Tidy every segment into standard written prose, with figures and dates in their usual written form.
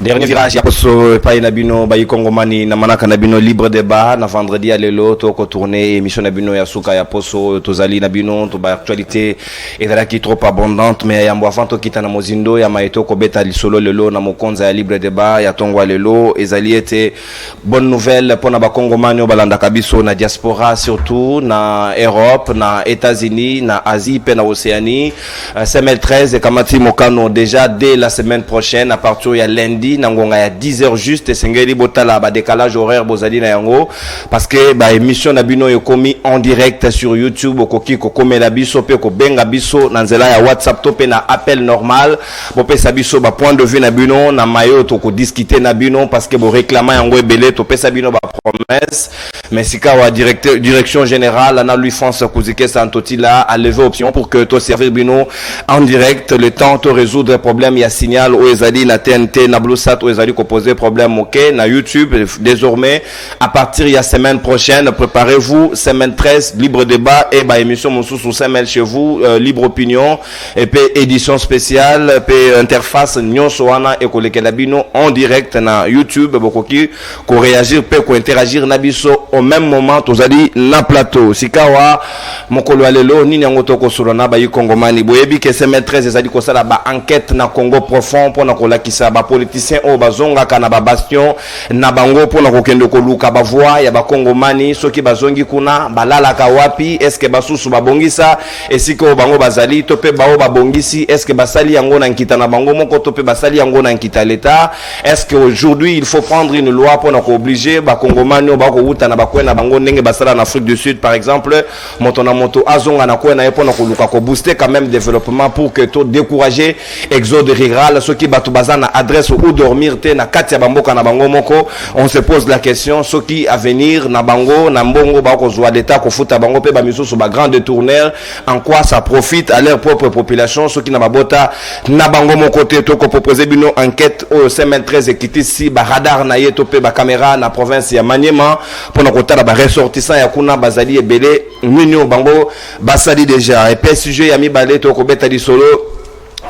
Dernier virage ya poso pa na bino ba Kongomani na manaka na bino libre débat na vendredi à lelo to ko tourner émission na bino ya suka ya poso tozali na bino to ba actualité ezalaki trop abondante mais ya mbwa fanto kita na mozindo ya maeto ko beta lisolo lelo na mokonza ya libre débat ya tongwa lelo ezali été bonne nouvelle pour na ba Kongomani balanda kabiso na diaspora surtout na Europe na États-Unis na Asie pe na Océanie semaine 13 kamati mokano déjà dès la semaine prochaine à partir ya lundi nangonga ya 10h juste sengeli botala ba décalage horaire bozali na yango parce que ba émission na bino ekomi en direct sur YouTube okoki ko komela biso pe ko benga biso na nzela ya WhatsApp to pe na appel normal bo pesa biso ba point de vue na bino na mayo to ko discuter na bino parce que bo réclamer yango ebele to pesa bino ba promesse mais sika wa direction générale na Louis France Kouzike Santotila a levé option pour que to servir bino en direct le temps to résoudre problème ya signal ou ezali na TNT na Bluesat ou ezali ko poser problème OK na YouTube désormais à partir de la semaine prochaine préparez-vous semaine 13 libre débat et ba émission mosusu semaine chez vous libre opinion et puis édition spéciale puis interface nyonso wana et ko lekela bino en direct na YouTube bokoki ko réagir pe ko interagir na biso au même moment tozali na plateau sikawa mokolo alelo nini yango toko solona ba Kongomani boyebi ke semaine 13 ezali ko sala ba enquête na Congo profond pour na ko lakisa ba politiciens o bazonga kana ba bastion na bango pour na ko kende ko luka ba voix ya ba Kongomani soki bazongi kuna balala ka wapi est-ce que basusu babongisa esiko bango bazali to pe bao babongisi est-ce que basali yango na nkita na bango moko to pe basali yango na nkita l'état est-ce que aujourd'hui il faut prendre une loi pour na ko obliger ba Kongomani ba ko uta na ba kwena bango ndenge basala en Afrique du Sud par exemple moto na moto azonga na kwena ye pour na ko luka ko booster quand même développement pour que to décourager exode rural soki batu bazana adresse ou dormir te na kati ya bamboka na bango moko on se pose la question soki à venir na bango na mbongo ba ko zwa l'état ko futa bango pe ba misusu ba grand détourneur en quoi ça profite à leur propre population soki na babota na bango moko te to ko proposer bino enquête au semaine 13 ekiti si ba radar na ye to pe ba caméra na province ya Maniema pour na kotala ba ressortissant ya kuna bazali ebele nino bango basali déjà et pe sujet ya mibale to ko beta di solo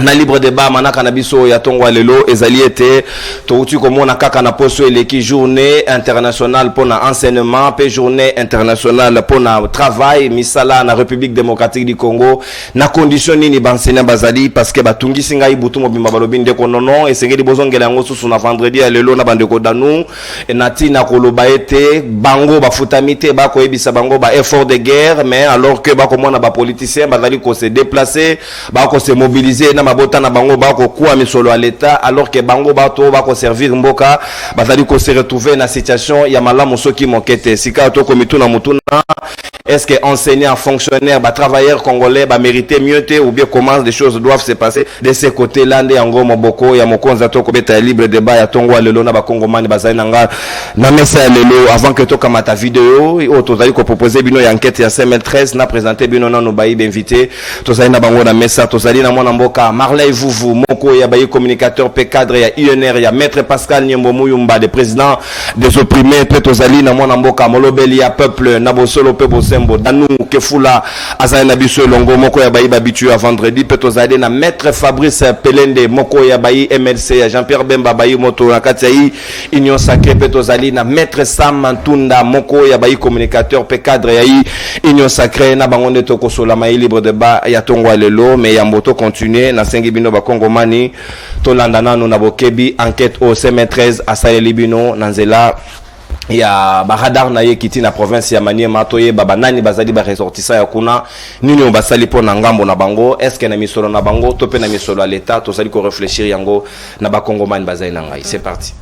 na libre débat manaka na biso ya tongwa lelo ezali été to uti komona kaka na poso eleki journée internationale pour na enseignement pe journée internationale pour na travail misala na République démocratique du Congo na condition nini benseignant bazali parce que batungi singa ibutu mobimba balobi ndeko nono esengeli bozongela yango susu na vendredi ya lelo na bandeko danu nati na koloba ete bango bafutamite ba ko ebisa bango ba effort de guerre mais alors que ba komona ba politiciens bazali ko se déplacer ba ko se mobiliser na mabota na bango bako kuwa misolo à l'état alors que bango bato bako servir mboka bazali ko se retrouver na situation ya malamu soki mokete sika to komitu na mutuna est-ce que enseignants fonctionnaires ba travailleurs congolais ba mériter mieux te ou bien comment les choses doivent se passer de ce côté là ndé yango moboko ya mokonza to ko beta libre débat ya tongwa lelo na ba Kongomani bazali nanga na mesa ya lelo avant que to kamata vidéo o tozali ko proposer bino ya enquête ya 2013 na présenter bino na no bayi d'invité tozali na bango na mesa tozali na mwana mboka Marley Vuvu moko ya bayi communicateur pe cadre ya UNR ya maître Pascal Nyembo Muyumba le président des opprimés pe tozali na mwana mboka molobeli ya peuple na bosolo pe bosembo danu kefula azali na biso longo moko ya bayi babitu ya vendredi pe tozali na maître Fabrice Pelende moko ya bayi MLC ya Jean-Pierre Bemba bayi moto na kati ya Union Sacrée pe tozali na maître Sam Mantunda moko ya bayi communicateur pe cadre ya Union Sacrée na bango nde to kosola mai libre débat ya tongwa lelo mais ya mboto continuer na sengi bino ba Kongomani to landana no na bokebi enquête au CM13 asaleli bino na nzela ya ba radar na ye kiti na province ya Maniema to ye baba nani bazali ba ressortissant ya kuna nini on basali po na ngambo na bango est-ce que na misolo na bango to pe na misolo à l'état to sali ko réfléchir yango na ba Kongomani bazali na ngai c'est parti.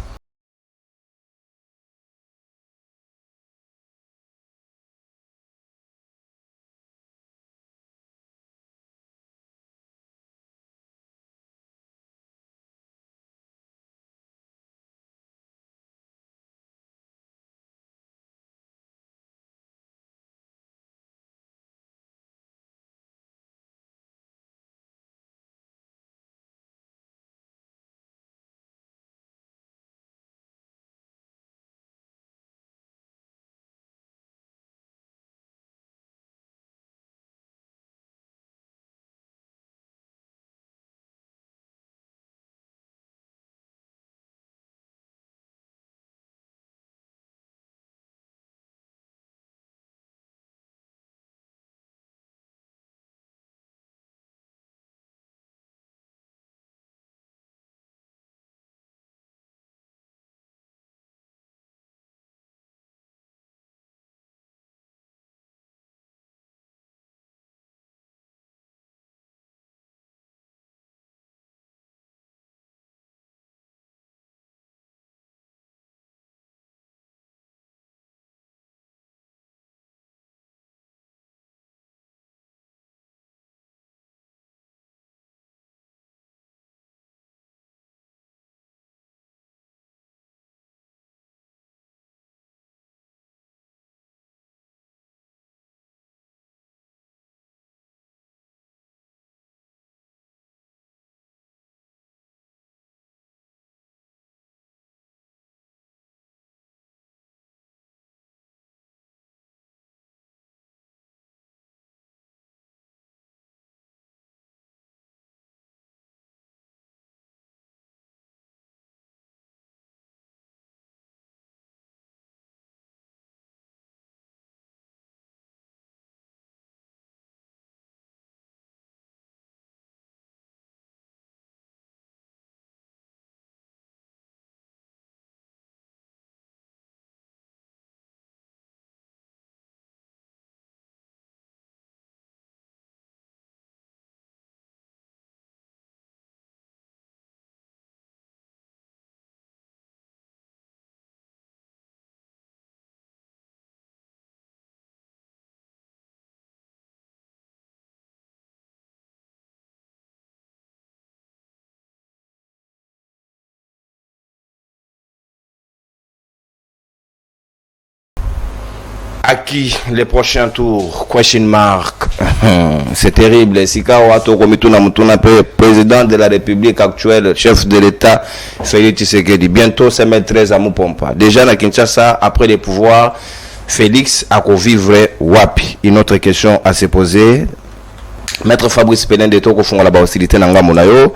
À qui les prochains tours? Question mark. C'est terrible. Sika Wato Komituna Mutuna, président de la République actuelle, chef de l'État, Félix Tshisekedi. Bientôt, c'est le 13 à Mupompa. Déjà, à Kinshasa, après les pouvoirs, Félix a vivre Wapi. Une autre question à se poser. Maître Fabrice Pelin de Toko font la hostilité Nanga Monayo.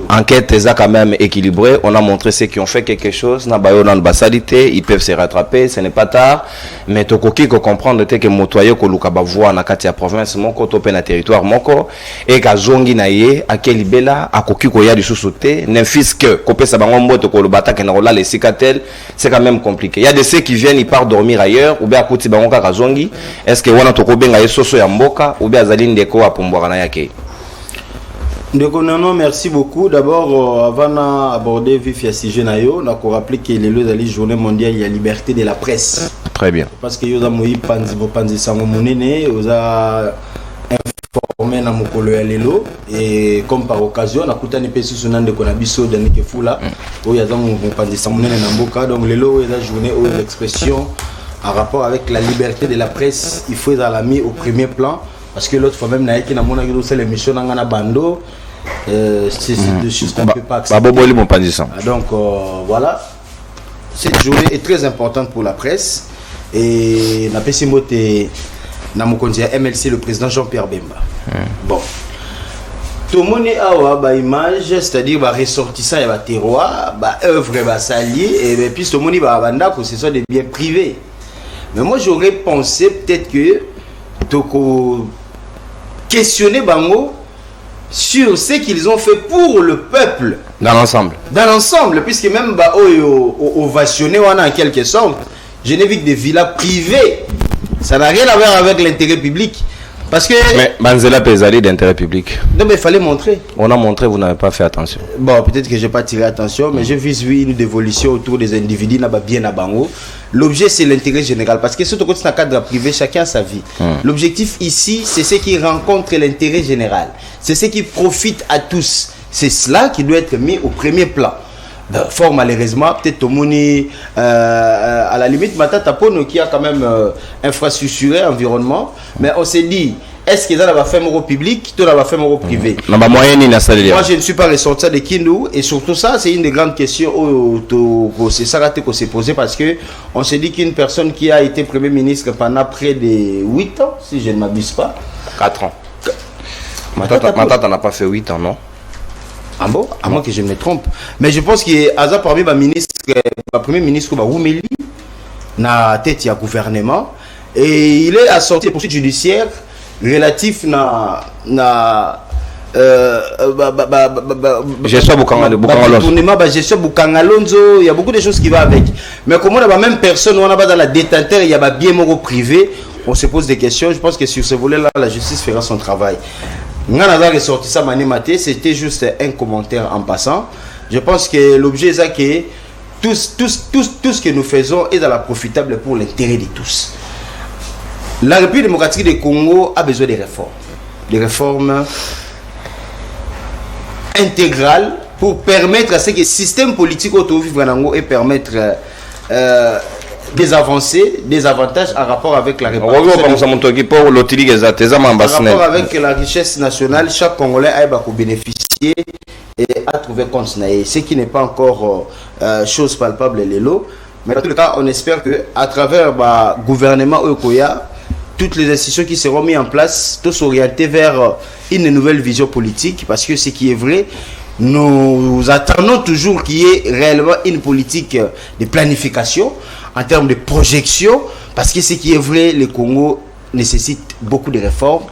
Enquête est quand même équilibrée. On a montré ceux qui ont fait quelque chose. Nabayo dans l'ambassalité, ils peuvent se rattraper. Ce n'est pas tard. Mais Toko qui comprendre que Motoye ko lukaba voix na kati ya province moko tope na territoire moko et ka zongi na ye akeli bela akoki ko ya du sous-sauté n'infis que kopesa bango mboto ko lubata ke na rola les cikatel, c'est quand même compliqué. Il y a de ceux qui viennent, ils partent dormir ailleurs ou bien akuti bango ka zongi. Est-ce que wana toko benga yesoso ya mboka ou bien azali ndeko Ndeko Nano, merci beaucoup. D'abord, avant d'aborder vif ya sujet nayo, on a rappelé que les journée mondiale il y a liberté de la presse. Très bien. Parce que yoza moi panzi sango monene, yoza informé na mokolo ya lelo et comme par occasion na kutani pe susu nande ko na biso danike fula o yaza mo panzi sango monene na mboka donc lelo yoza journée aux expressions en rapport avec la liberté de la presse, il faut la mis au premier plan. Parce que l'autre fois même, c'est l'émission dans Bando. C'est des choses qu'on ne peut pas accepter. Donc voilà, cette journée est très importante pour la presse. Et na MLC, le président Jean-Pierre Bemba. Bon. Tout le monde a une image, c'est-à-dire ressortissant et terroir, œuvre, salier, et puis tout le monde a que ce soit des biens privés. Mais moi j'aurais pensé peut-être que questionner Bango sur ce qu'ils ont fait pour le peuple. Dans l'ensemble. Dans l'ensemble, puisque même ovationné en quelque sorte, je n'ai vu que des villas privées. Ça n'a rien à voir avec l'intérêt public. Parce que... Mais Manzela Pesali d'intérêt public. Non mais il fallait montrer. On a montré, vous n'avez pas fait attention. Bon, peut-être que je n'ai pas tiré attention, mais j'ai vu une dévolution autour des individus, bien à Bango. L'objet c'est l'intérêt général. Parce que surtout quand c'est un cadre privé, chacun a sa vie. L'objectif ici, c'est ce qui rencontre l'intérêt général. C'est ce qui profite à tous. C'est cela qui doit être mis au premier plan. Fort malheureusement, peut-être au Mouni, à la limite, Matata Pono qui a quand même infrastructuré environnement, mais on s'est dit, est-ce qu'ils ont la femme au public, tout la femme au privé? Moi, je ne suis pas ressorti de Kindu, et surtout ça, c'est une des grandes questions c'est ça qu'on s'est posé parce que on s'est dit qu'une personne qui a été Premier ministre pendant près de 8 ans, si je ne m'abuse pas. 4 ans. Matata n'a pas fait 8 ans, non? Ah bon? À moins que je me trompe. Mais je pense qu'il y a parmi le Premier ministre Roumeli, na tête du gouvernement, et il est assorti de poursuites judiciaires relatif na gestion Bukangalonzo, il y a beaucoup de choses qui vont avec. Mais comment la même personne, on a dans la détenteur, il y a bien moro privé, on se pose des questions. Je pense que sur ce volet-là, la justice fera son travail. C'était juste un commentaire en passant. Je pense que l'objet est que tout ce que nous faisons est dans la profitable pour l'intérêt de tous. La République démocratique du Congo a besoin de réformes. Des réformes intégrales pour permettre à ce que le système politique autour et permettre des avancées, des avantages en rapport avec la répartition. En rapport avec la richesse nationale, chaque Congolais a bénéficié et a trouvé compte. Ce qui n'est pas encore chose palpable, mais dans tout le cas, on espère qu'à travers le gouvernement Okoya, toutes les institutions qui seront mises en place, tous orientés vers une nouvelle vision politique, parce que ce qui est vrai, nous attendons toujours qu'il y ait réellement une politique de planification en termes de projection, parce que ce qui est vrai, le Congo nécessite beaucoup de réformes.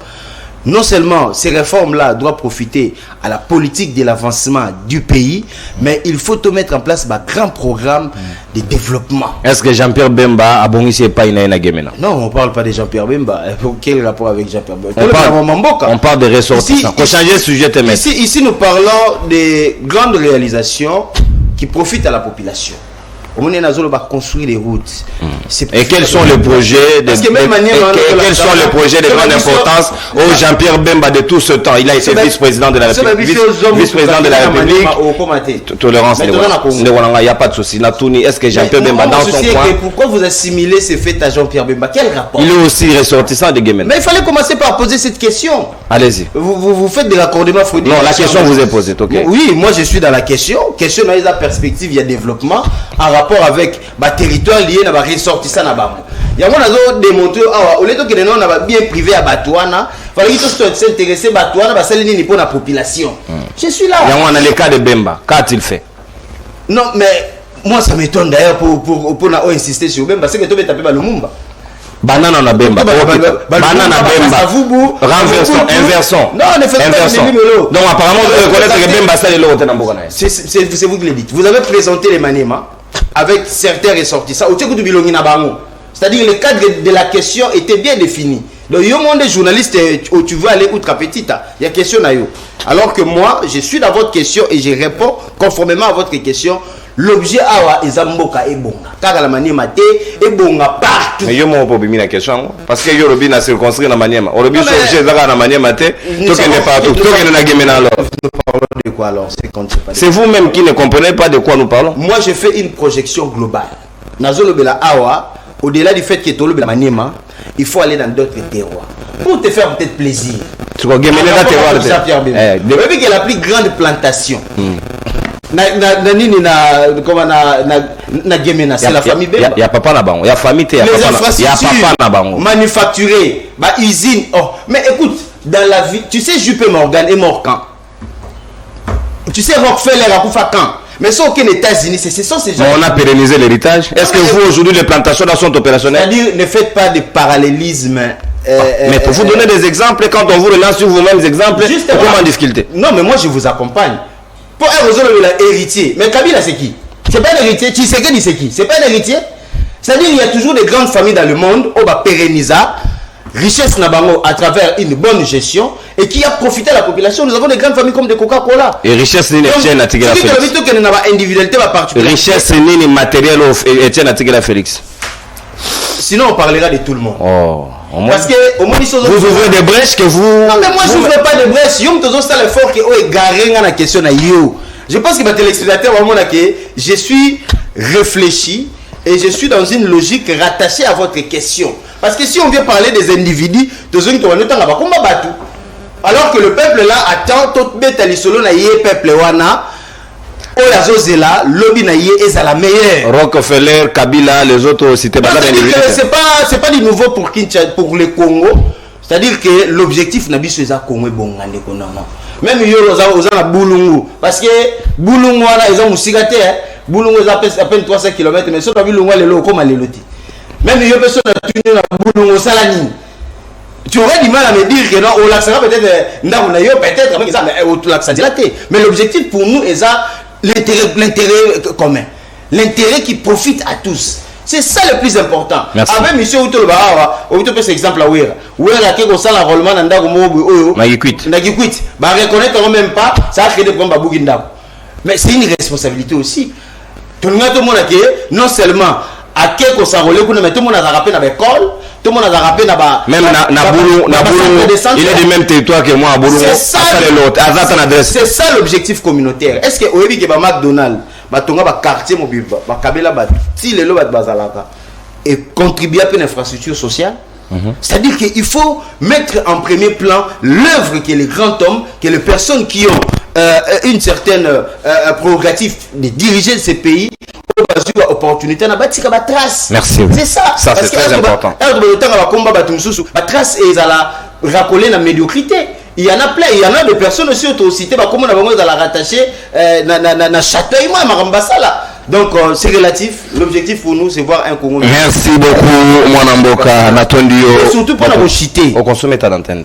Non seulement ces réformes-là doivent profiter à la politique de l'avancement du pays, mais il faut tout mettre en place un grand programme de développement. Est-ce que Jean-Pierre Bemba a bon ici pas une Gemena? Non, on ne parle pas de Jean-Pierre Bemba. Quel rapport avec Jean-Pierre Bemba? On parle de ressortissants. Faut changer le sujet. Ici, nous parlons des grandes réalisations qui profitent à la population. On est dans construire des routes. Et quels sont les projets de quels sont les projets de grande importance au Jean-Pierre Bemba de tout ce temps? Il a été vice-président de la République. Vice-président de la République. Tolérance, il n'y a pas de souci. Est-ce que Jean-Pierre Bemba dans son coin? Pourquoi vous assimilez ces faits à Jean-Pierre Bemba? Quel rapport? Il est aussi ressortissant de Guémen. Mais il fallait commencer par poser cette question. Allez-y. Vous faites des raccordements fraudueux. Non, la question vous est posée. Oui, moi je suis dans la question. Question dans la perspective, il y a développement en rapport avec le territoire lié à la ressortissant. Il y a démontré au lieu que nous avons bien privé à Batouana, il fallait que s'intéresser à Batouana, pour la population. Je suis là. Il y a le cas de Bemba. Qu'a-t-il fait? Non, mais moi ça m'étonne d'ailleurs pour insister sur Bemba, parce que tu veux taper Lumumba. Banana na Bemba. Banana Bemba. Renversons, inversons. Non, ne faites pas de numéro. Donc apparemment, vous reconnaissez que Bemba, ça est l'autre dans Bogana. C'est vous qui le dites. Vous avez présenté les Maniema avec certains ressortissants. C'est-à-dire le cadre de la question était bien défini. Donc, il y a des journalistes où tu veux aller outre petita. Il y a question à eux. Alors que moi, je suis dans votre question et je réponds conformément à votre question. L'objet awa ezamboka ebonga. Car la maniema te ebonga partout. Mais yo mo po bimi la question parce que yo robi na circonscrit na maniema. O robi objet zaka na maniema te to kende partout. To kende na gemena alors. Nous parlons de quoi alors? C'est vous-même qui ne comprenez pas de quoi nous parlons. Moi, je fais une projection globale. Nazolo bela awa, au-delà du fait que tolo bela maniema, il faut aller dans d'autres terroirs pour te faire peut-être plaisir. Tu vois gemena na terroir. Depuis que la plus grande plantation. C'est la famille Bemba. Il y a papa là-bas. Il y a famille. Il y a papa là-bas. Manufacturé, usine. Oh. Mais écoute, dans la vie, tu sais, Juppé Morgan est mort quand? Tu sais, Rockefeller a couffé quand? Mais ça, aucun États-Unis, c'est ça, ces gens. On a pérennisé l'héritage. Est-ce que vous, aujourd'hui, les plantations sont opérationnelles? C'est-à-dire, ne faites pas de parallélisme. Mais pour vous donner des exemples, quand on vous relance sur vous-même des exemples, comment discuter? Non, mais moi, je vous accompagne. Pour un réseau, il a héritier. Mais Kabila, c'est qui? C'est pas un héritier. Tshisekedi, c'est qui? C'est pas un héritier. C'est-à-dire qu'il y a toujours des grandes familles dans le monde où va pérenniser richesse Nabango à travers une bonne gestion et qui a profité à la population. Nous avons des grandes familles comme des Coca-Cola. Et richesse n'est pas Tigela Félix. Richesse n'est matériel Etienne Tigela Félix. Sinon, on parlera de tout le monde. Oh. Parce que au moins, vous ouvrez des brèches que vous. Non, mais moi, je n'ouvre pas de brèches. Je fais l'effort que est garé dans la question. Je pense que ma téléspectateur, je suis réfléchi et je suis dans une logique rattachée à votre question. Parce que si on vient parler des individus, alors que le peuple là attend tout le peuple wana. Oyazozela, lobby naïe est à la meilleure. Rockefeller, Kabila, les autres cités. C'est pas du nouveau pour Kinshasa, pour le Congo. C'est-à-dire que l'objectif n'a pas été Congo bon même ils ont Boulungu parce que Boulungu ils ont musigate Boulungu à peine 300 km mais sur Boulungu les locaux comme les lotis. Même ils ont personne à na Boulungu salani. Tu aurais du mal à me dire que non, on l'accès peut-être peut-être mais l'objectif pour nous est l'intérêt commun, l'intérêt qui profite à tous. C'est ça le plus important. Avec monsieur Outolo Barawa, on peut prendre exemple à Ouera. Ouera qui a un enrôlement dans Ndago Mobo, Nagikwit. Bah reconnaître même pas, ça a créé des problèmes à Bougindago. Mais c'est une responsabilité aussi. Tout le monde non seulement à quelque chose s'enrôler, mais tout le monde a rappelé dans l'école, tout le monde a rappelé dans même Naboulou, il est du même territoire que moi à Boulou. C'est ça l'objectif communautaire. Est-ce que Oebi que McDonald's batonga ba quartier mobile ba kabela ba ti lelo ba bazalaka et contribuer à une infrastructure sociale? C'est-à-dire qu'il faut mettre en premier plan l'œuvre que les grands hommes, que les personnes qui ont une certaine prérogative de diriger ces pays opportunité na batika ba trace. Merci. C'est ça. Ça c'est très important. La trace est à la racoler la médiocrité. Il y en a plein, il y en a des personnes aussi autocitées, comme on a besoin de la rattacher na châteauement à Marambasala. Donc c'est relatif. L'objectif pour nous c'est voir un Congo. Merci beaucoup Mwanamboka Natondio. Surtout pour la chiter. On consomme ta antenne.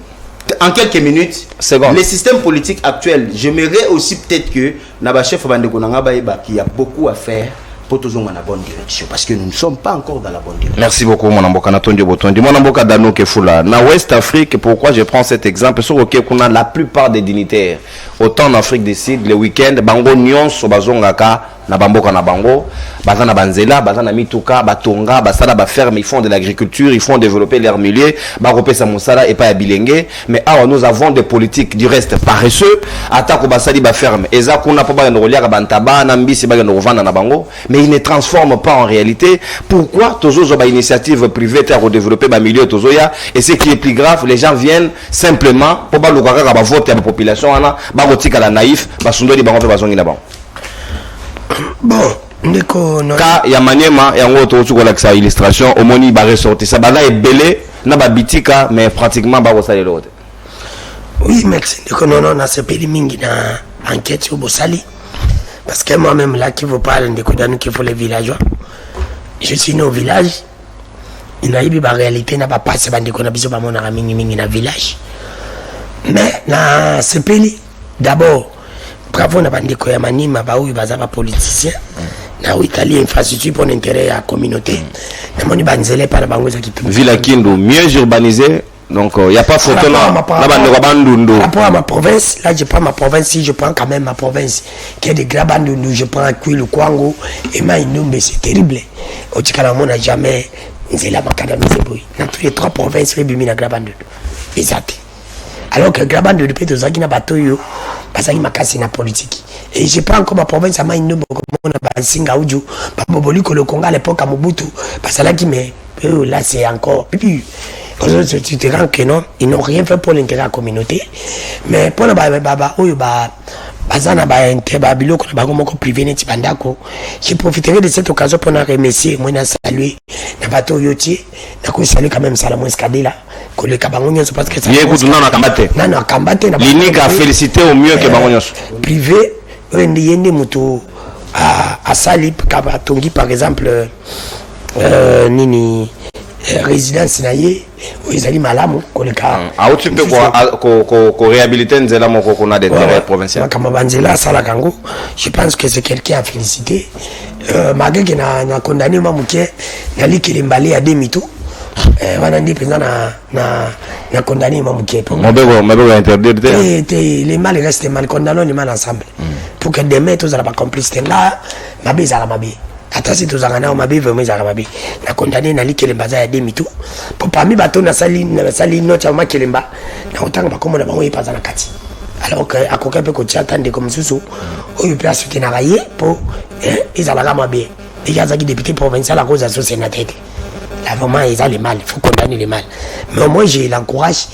En quelques minutes, les systèmes politiques actuels, j'aimerais aussi peut-être que Naba chef Bandeko Nangaba qu'il y a beaucoup à faire pour toujours dans la bonne direction parce que nous ne sommes pas encore dans la bonne direction. Merci beaucoup Mwanamboka Natondio Botondi. Mwanamboka Dano Kefula. Na West Afrique, pourquoi je prends cet exemple? Sur lequel on a la plupart des dignitaires. Autant en Afrique du Sud, le week-end, Bango Nyon, Sobazongaka, na bamboka na bango baza na banzela baza na mituka batonga basala ba ferme ils font de l'agriculture ils font développer leur milieu ba kopesa musala et pas ya bilenge mais awa nous avons des politiques du reste paresseux atako basali ba ferme eza kuna po ba ndoliaka bantaba na mbisi ba ndovanda na bango mais ils ne transforment pas en réalité. Pourquoi tozo ba initiative privée pour développer ba milieu tozoya et ce qui est plus grave les gens viennent simplement pour ba lokaka ba vote ya population ana ba kotika la naïf ba sundoli bango pe bazongi na bango. Bon, ndeko non. Ka ya Maniema yango to tsukola kisa illustration omoni ba ressortir ça baza ebelé na ba bitika mais pratiquement ba kosala l'autre. Oui, merci. Ndeko non na sepeli mingi na enquête au Bosali parce que moi-même là qui vous parle ndeko dans qui faut les villageois. Je suis né au village. Il a eu ba réalité na pas passer ba ndeko na biso ba mona mingi na village. Mais na sepeli d'abord bravo na bandeko ya Maniema ba oyo baza ba politicien na Italie infrastructure pour l'intérêt à la communauté na moni banzele pa na bango za kitu Ville Kindu mieux urbanisé donc il y a pas photo là na bandeko bandundu rapport à ma province là je prends ma province si je prends quand même ma province qui est de Grabandundu je prends Kwilu Kwango et Mainumbe c'est terrible au tikala mona jamais nzela makadamize boy dans toutes les trois provinces rebimi na Grabandundu exact alors que Grabandundu peut tozaki na batoyo parce qu'il m'a cassé la politique et je prends encore ma province à Mainumbe comme on a singa uju baboboli ko le Congo à l'époque à Mobutu parce que là qui mais là c'est encore puis tu te rends que non ils n'ont rien fait pour l'intérêt de la communauté mais pour le baba oyo bazana ba intérêt biloko na bango moko privé neti bandako je profiterai de cette occasion pour remercier moi na saluer na bato yoti na ko saluer quand même Salomon Skadela ko le kabango nyonso parce que ça yekutu na kambate na kambate na l'unique à féliciter au mieux que bango nyonso privé ndi yende muto à sali kaba tongi par exemple nini résidence naie où ils allaient malamu koleka a tu peux ko réhabiliter nzela moko kuna d'intérêt provincial kama banzela sala kango je pense que c'est quelqu'un à féliciter malgré que na condamné mamuke na likele mbali ya demito wana ndi président na condamné mamuke mabego interdire les mal restent mal condamnons les mal ensemble pour que demain tous à pas complicité là mabe za la mabe ata si tozanga mabe vraiment za mabe na condamné na likele mbaza ya demito pour parmi bato na sali note ya makelemba na otanga bakomo na bango epaza na kati alors que akoka pe ko tchatande comme susu oyo pe asuki na raye pour ezalaka mabe et yazaki député provincial à cause de ce sénateur là vraiment ils ont les mal il faut condamner les mal mais moi je l'encourage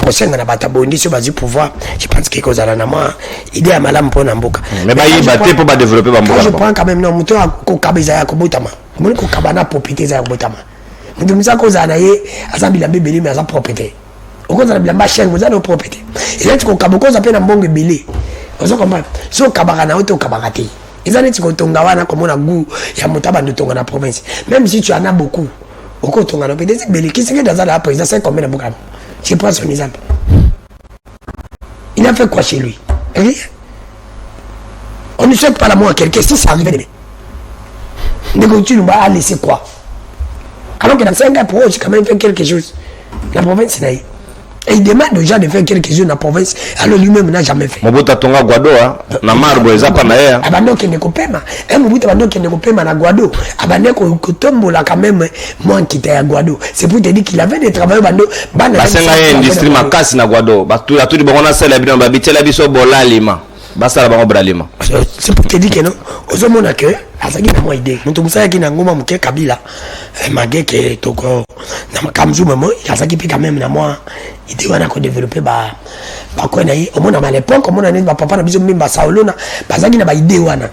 kosenga na batabondi sur basi pouvoir je pense que kozala na moi idée ya malamu pona mboka mais ba yi baté pour ba développer ba mboka je prends quand même non muto ko kabeza ya kobotama moni ko kabana propriété za kobotama muto misa ko za na ye azambila bebeli mais za propriété okoza na bilamba cher vous allez propriété et là tu ko kaboko za pe na mbongo belé ozo komba so kabaka na oto kabaka te ezane ti ko tonga wana comme na goût ya motaba ndo tonga na province même si tu en as beaucoup oko tonga na peut-être belé qui c'est dans la présidence c'est combien de mboka. Je prends son exemple. Il a fait quoi chez lui? Rien. On ne souhaite pas la mort à quelqu'un si ça arrive demain. Tu nous vas laisser quoi? Alors que dans 5 ans, pour eux, j'ai quand même fait quelque chose. La province, c'est et il demande aux gens de faire quelque chose dans la province, alors lui-même n'a jamais fait. Mobuta tonga Guado, na marbo ezapa na ye. Abando kende kopema. Mobuta abando kende kopema na Guado. Abando ko tombola quand même moi qui était à Guado. C'est pour te dire qu'il avait des travailleurs bando bana. Basenga industrie makasi na Guado. Batu atu di bangona sala bino ba bitela biso bolalima. Basala bango bralima. C'est pour te dire que non. Ozomona que azaki na moi idée. Mutu musaya ki na ngoma muke Kabila. Mageke toko na makamzu memo, azaki pi quand même na moi idée wana ko développer ba ko na yi omona à l'époque omona ne ba papa na biso mimba saolona bazaki na ba idée wana.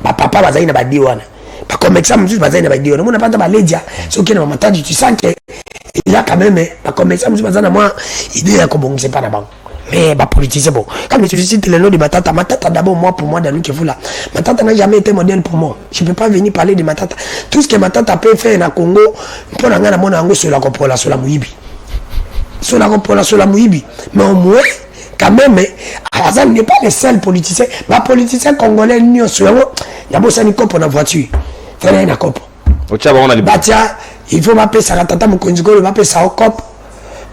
Ba papa bazaki na ba idée wana. Ba comme ça mutu bazaki na ba idée wana. Mona pata ba ledia. So ki na matadi tu sens que il a quand même ba comme ça mutu bazaki na moi idée ya ko bongise pas na bango. Mais bah politicien bon quand tu cites le nom de Matata d'abord moi pour moi dans le Kivu là Matata n'a jamais été modèle pour moi je peux pas venir parler de Matata tout ce que Matata peut faire na Congo pour na ngana mona ngo sur la kopola sur la muibi mais au moins quand même Azan n'est pas le seul politicien bah politicien congolais ni au solo ya bossa ni kopo na voiture faire na kopo ochaba on a batia il faut m'appeler ça tata mokonzi ko m'appeler ça au cop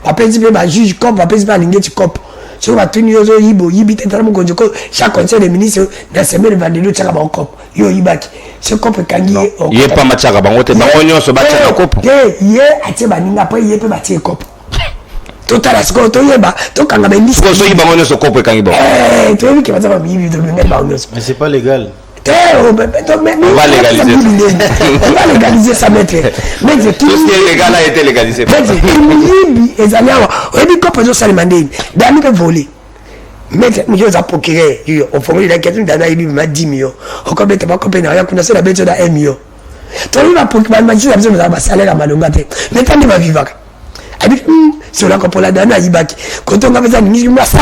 m'appeler ba juge cop m'appeler ba lingeti cop so va tenir aux yibo yibi tellement qu'on chaque conseil des ministres la semaine va de l'autre ça va en cop yo yibaki ce cop kangi il est pas matchaka bango te bango nyonso batcha cop ye atie baninga après ye pe batie cop total asko to yeba to kanga ba liste ko so yibango nyonso cop kangi bon to yebi ke baza ba yibi to ngai ba nyonso mais c'est pas légal. On va légaliser. On va légaliser ça, maître. Tout ce qui est légal a été légalisé. Et ça n'a pas dit qu'on peut se demander. Dans le volet. Maître, je vais procurer. On formule la question d'un aïe, m'a 10 millions. On ne peut pas comprendre rien. On a la bête d'un 1 million. Tu vas procurer ma magie, tu vas salaire à ma longue. Mais tu vas vivre. C'est là qu'on peut la donner à Ibaki. Quand on a besoin de mise en place,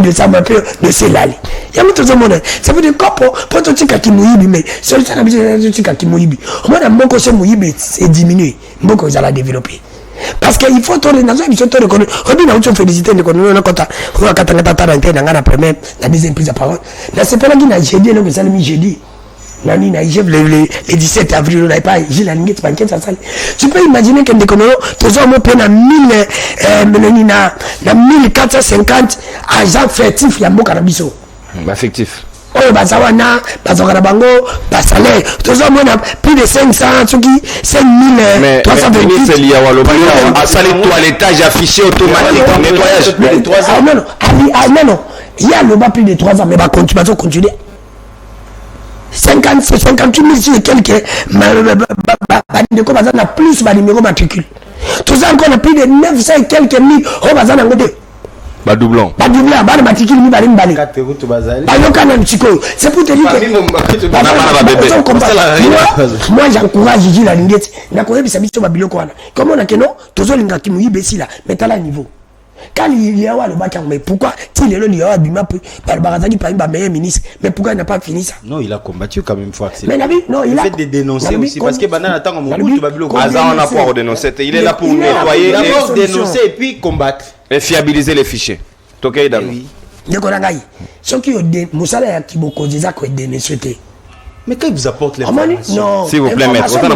de ça, de ces lali. Il y a tout le monde. Ça veut dire pour tout ce qui est mouillé, mais seul ça n'a besoin de tout ce qui est mouillé. Au moins, mon conseil mouillé, c'est diminué. Mon conseil à développer. Parce qu'il faut tourner dans une émission de reconnaître. On a félicité de reconnaître. On a catastrophe dans la première, la deuxième prise de parole. Là, c'est pas là qu'il a jeudi, non, que ça l'a mis jeudi. Nani na le 17 avril on n'a pas Gilles Alinguet banquet ça sale. Tu peux imaginer que des communes tous hommes peine à 1450 agents fictifs ya mboka na biso. Ba fictif. Oh bazawana bazokana bango basalaire tous hommes on a plus de 500 trucs 5328 c'est lié à Waloba à saler toilettage affiché automatique nettoyage. Non il y a le bas plus de 3 ans mais va continuer 58 000 et quelques on a plus de numéro matricule. Tout ça encore on a plus de 900 et quelques mille au bazar en deux. Ba doublon. Ba matricule ni bali mbali. C'est pour te dire que moi j'encourage Gilles Alinguet na koyebi sabiso ba biloko wana. Comme on a que non, tozo linga ki muyibe si là, mais à la niveau. Quand il y a le bac, mais pourquoi il est là, il y a Bima par Barazani par un meilleur ministre, mais pourquoi il n'a pas fini ça? Non, il a combattu quand même, faut accepter. Mais non, il a fait des dénoncer aussi parce que Banane attend un moment tu vas bloquer. Azar on a pas dénoncer, il est là pour nettoyer, d'abord dénoncer et puis combattre et fiabiliser les fichiers. Toké d'accord. Ndeko nangai. Ceux qui ont des musala ya kiboko déjà ko dénoncer. Mais quand il vous apporte l'information, non, s'il vous plaît, maître, vous avez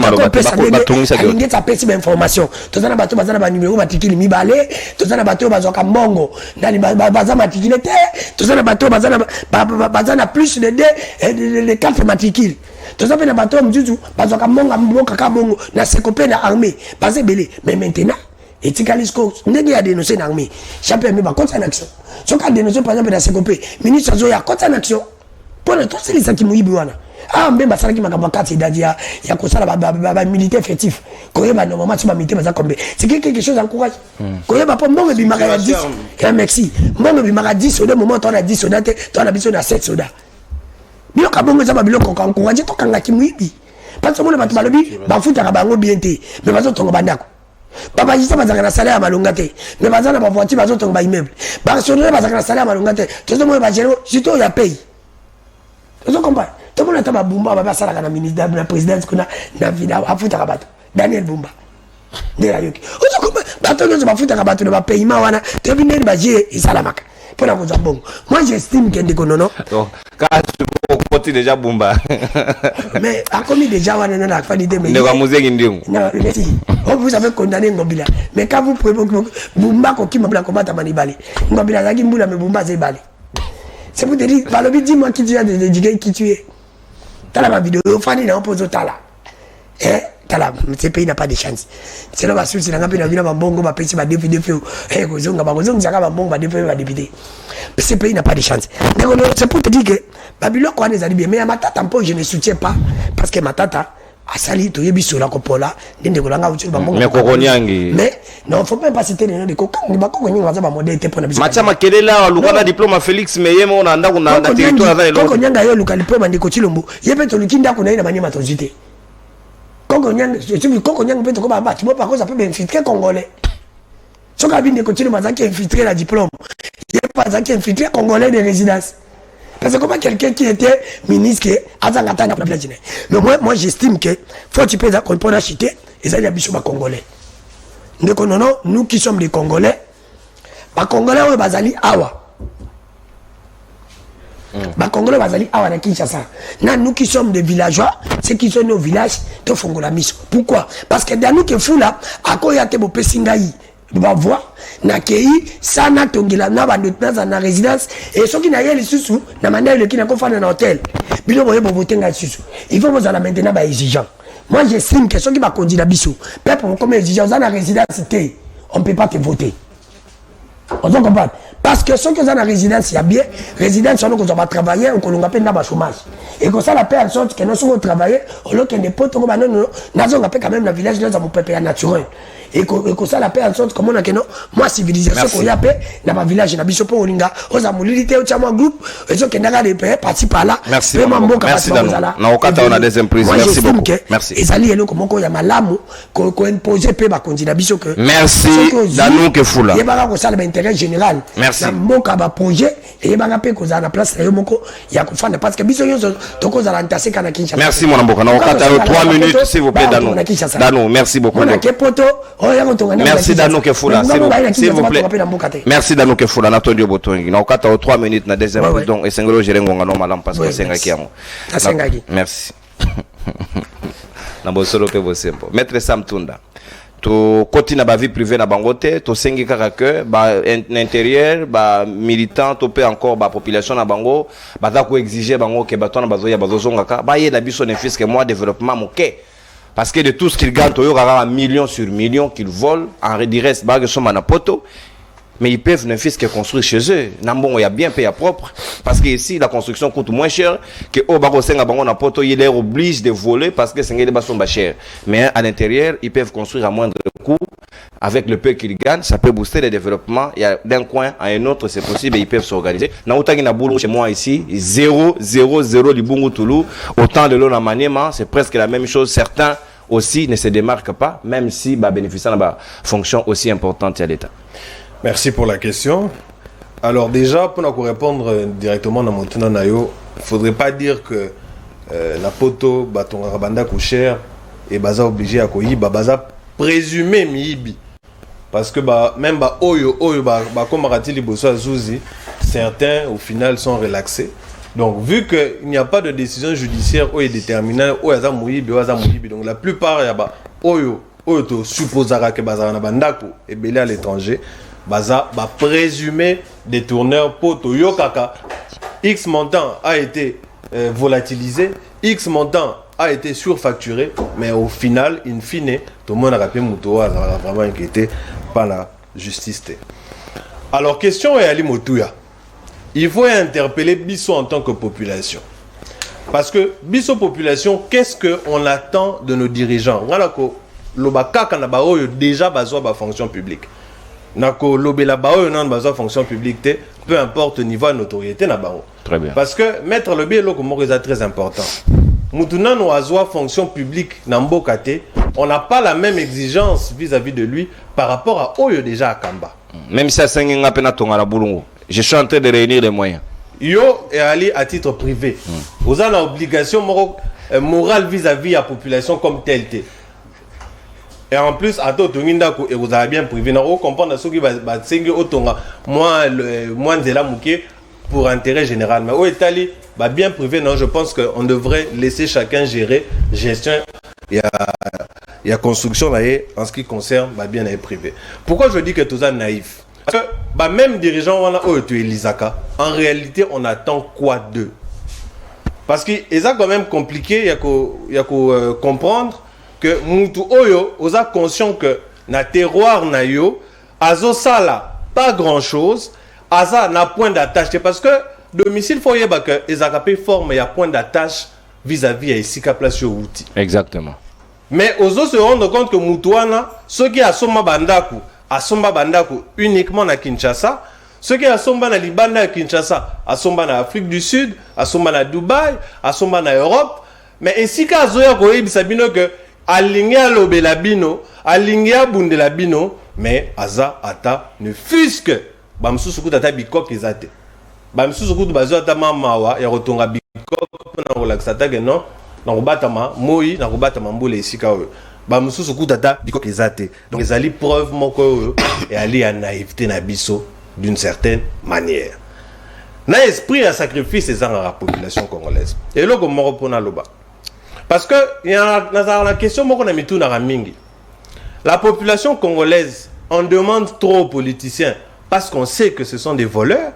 une information. Tout ça, bateau, bazana numéro matricule mi balé. Tout ça, bateau, bazoka mongo. Dans les bazana matricule tout ça, bateau, bazana plus de les 4 matricules. Tout ça, bateau, mjuju, bazoka mongo, mboka kabongo, na sekopé na armée. Basé belé. Mais maintenant, et Tikalisco, n'est-ce pas dénoncé dans l'armée. Champion, mais contre en action. Ce qu'a dénoncé par exemple dans sekopé, ministre Zoya contre en action. Pour le tout, c'est les qui mouillent biwana. Ah, même ça qui m'a dit d'adia, il y a comme ça la militaire effectif. Quand il y a normalement tu m'as mis ça comme c'est quelque chose encourage. Quand il y a pas bon mais mara 10. Merci. Bon mais mara 10 au moment on a 10 soldats, on a besoin de 7 soldats. Bien ka bon ça ba biloko ko encourager to kanga ki muibi. Parce que mon ba balobi ba futa ka bango bien te. Mais ba zo tongo bandako. Papa jisa ba zaka na salaire malonga te. Mais ba zana ba voiture ba zo tongo ba immeuble. Ba sonner ba zaka na salaire malonga te. Tout le monde ba gérer surtout ya paye. Tu comprends? Tout le monde a Bumba, va passer la ministre de la présidence qu'on a à foutre à battre. Daniel Bumba. De la Yoki. Tu comprends? Bateau de ma foutre à battre de ma pays, Mawana. Tu as vu une bagie et Salamaka. Pour la cause bon. Moi, j'estime qu'il y a des cononos. Quand tu peux déjà Bumba. Mais à commis déjà, on a la qualité. Mais ne va mouser Indium. Non, merci. Vous avez condamné Ngobila. Mais quand vous pouvez Bumba, qui m'a combattu à Manibali. Ngobila, la Gimboula, mais Bumba, c'est Bali. C'est pour te dire, Balobi, dis-moi qui tu es, qui tu es. T'as la vidéo, Fanny n'a pas posé Tala. Tala, ce pays n'a pas de chance. C'est là, c'est la vie de Bongo, ma petit, ma député, et Gozonga, ma député. Ce pays n'a pas de chance. C'est pour te dire que Babylone, quoi, les alibis, mais à ma tata, je ne soutiens pas, parce que ma tata, a sali, tu es bis sur la copola, mais non, faut même pas citer les noms de coca, on va pas modèle pour la biso. Machama Kelela, Lukana diplôme Félix, mais yé mon anda on a territoire dans l'autre. Konyanga yo Lukana diplôme ndiko Chilombo, yé to lukinda kuna ina manyema tojité. Konyanga, je suis Konyanga peut ko ba tu vois par contre ça peut infiltrer congolais. Soka bi ndiko Chilombo za qui infiltrer la diplôme. Yé pas za qui infiltrer congolais de résidence. Parce que comment quelqu'un qui était ministre qui a zangata na place. Mais moi j'estime que faut tu peux comprendre acheter et ça y a biso ba congolais. Nous qui sommes des Congolais, les Congolais sont basali awa. Les Congolais sont basali awa na Kinshasa. Nous qui sommes des villageois, ceux qui sont nos villages, te font la mission. Pourquoi? Parce que dans nous qui font là, à quoi y a te bopé singaï, ba voir na kei sana tongila na ba na résidence et ceux qui na yeli susu na manda le qui na kofana na hôtel bilo boye bo botenga susu il faut vous maintenant ba exigeant moi j'estime que ceux qui va conduire biso peuple comme exigeant dans la résidence on peut pas te voter. On doit comprendre. Parce que ceux qui sont dans la résidence, il y a bien, résidence, on va travailler, on appelle dans le chômage. Et comme ça, la paix, en sorte que nous sommes travailler, on a des potes, on a quand même dans le village, nous avons peuple naturel. Et comme ça, la paix, en sorte, comme on a que non, moi, civilisation, qu'on y a paix, dans ma village, dans Bisopo, Olinga, on a mobilité, on a un groupe, et ceux qui ont des pays, partis par là. Merci, merci, Danou. On a des imprises. Merci beaucoup. Merci. Et ça, il y a comme on a malamu, qu'on impose, peu, ma candidat, que. Merci, Danou, que fou là. Il y a ça, l'intérêt général. Merci. Mboka ba projet et ba ngapé ko za na place na yo moko ya kufanda parce que biso nyonso toko za lantasé kana Kinshasa. Merci mon Mboka. Na okata 3 minutes s'il vous plaît Danou. Danou, merci beaucoup. Merci Danou Kefula s'il vous plaît. Merci Danou Kefula na tondi botongi. Na okata 3 minutes na deuxième donc et sengelo gerengo ngano malam parce que senga kiamo. Merci. Na bosolo pe bosempo. Maître Sam Tunda. To koti na ba vie privée na bangote to sengi kaka que ba intérieur ba militant to pe encore ba population na bango ba za ko exiger bango ke bato na bazoya bazozonga ka ba ye na biso ne fisque moi développement moké parce que de tout ce qu'il gagne to yo kaka millions sur millions qu'il vole en redresse ba que soma na poto mais ils peuvent ne fils que construire chez eux. Nambongo y a bien payé à propre parce que ici la construction coûte moins cher que au Bago Senga Bango na poto il les oblige de voler parce que Senga les bas sont bas chers. Mais à l'intérieur ils peuvent construire à moindre coût avec le peu qu'ils gagnent, ça peut booster le développement. Il y a d'un coin à un autre c'est possible et ils peuvent s'organiser. Na utagi na boulot chez moi ici 0 Libungu Toulou autant de l'eau na Maniema c'est presque la même chose. Certains aussi ne se démarquent pas même si bah bénéficiant de la fonction aussi importante à l'État. Merci pour la question. Alors déjà, pour nous répondre directement dans mon tenant nayo, il ne faudrait pas dire que la poto, ton rabanda coucher et baza obligé à koyi, baza présumé miibi. Parce que même oyo comme Marati Liboso Azouzi, certains au final sont relaxés. Donc vu qu'il n'y a pas de décision judiciaire ou déterminée, oyaza mouibi, donc la plupart y a oyo to supposera que baza na bandako et belé à l'étranger. Baza présumé détourneur poto yokaka X montant a été volatilisé, X montant a été surfacturé, mais au final, in fine, tout le monde a rappelé Moutoua a vraiment inquiété par la justice. Alors, question est Ali Motouya. Il faut interpeller Bisso en tant que population. Parce que Bisso population, qu'est-ce qu'on attend de nos dirigeants? Lobaka kanaba oyo déjà bazo ba fonction publique. Nako lobela bao nan bazo fonction publique peu importe le niveau de notoriété na bao. Très bien. Parce que mettre le bien loko moko est très important. Mutuna no azwa fonction publique na mboka te, on n'a pas la même exigence vis-à-vis de lui par rapport à oyo déjà à Kamba. Même si ça senga pena tonga la bulungu. Je suis en train de réunir les moyens. Yo et Ali à titre privé. Vous avez l'obligation morale vis-à-vis de la population comme telle. Et en plus, à tout et vous avez bien privé. On comprend ce qui va moi Nzela Mouké pour intérêt général. Mais au Italie, bien privé, non, je pense qu'on devrait laisser chacun gérer gestion et construction en ce qui concerne bien privé. Pourquoi je dis que tout ça est naïf? Parce que même dirigeant, en réalité, on attend quoi d'eux? Parce que c'est quand même compliqué, il y a qu'à comprendre que Moutou Oyo, on a conscient que na terroir na yo, azo sala pas grand chose, aza na point d'attache parce que domicile faut yeba que ezakapé forme il y a point d'attache vis-à-vis à ici ka place yo outil. Exactement. Mais ozo se rendre compte que Moutouana, ceux qui asomba bandaku uniquement na Kinshasa, ceux qui asomba na Libanda Kinshasa, asomba na Afrique du Sud, asomba na Dubaï, asomba na Europe, mais ici ka zoya ko yebisa bino que alingia lobela bino, alingia bundela bino, mais aza ata ne fût-ce que bamsusu kutata bikok ezate. Bamsusu kutu bazo ata mamawa ya rotonga bikok na relaxata que non, na kobatama moi na kobatama mbole esika oyo. Bamsusu kutata bikok ezate. Donc ezali preuve moko oyo et ali ya naïveté na biso d'une certaine manière. Na esprit à sacrifice ezanga la population congolaise. Et loko moko pona loba. Parce que il y a la question la population congolaise on demande trop aux politiciens parce qu'on sait que ce sont des voleurs,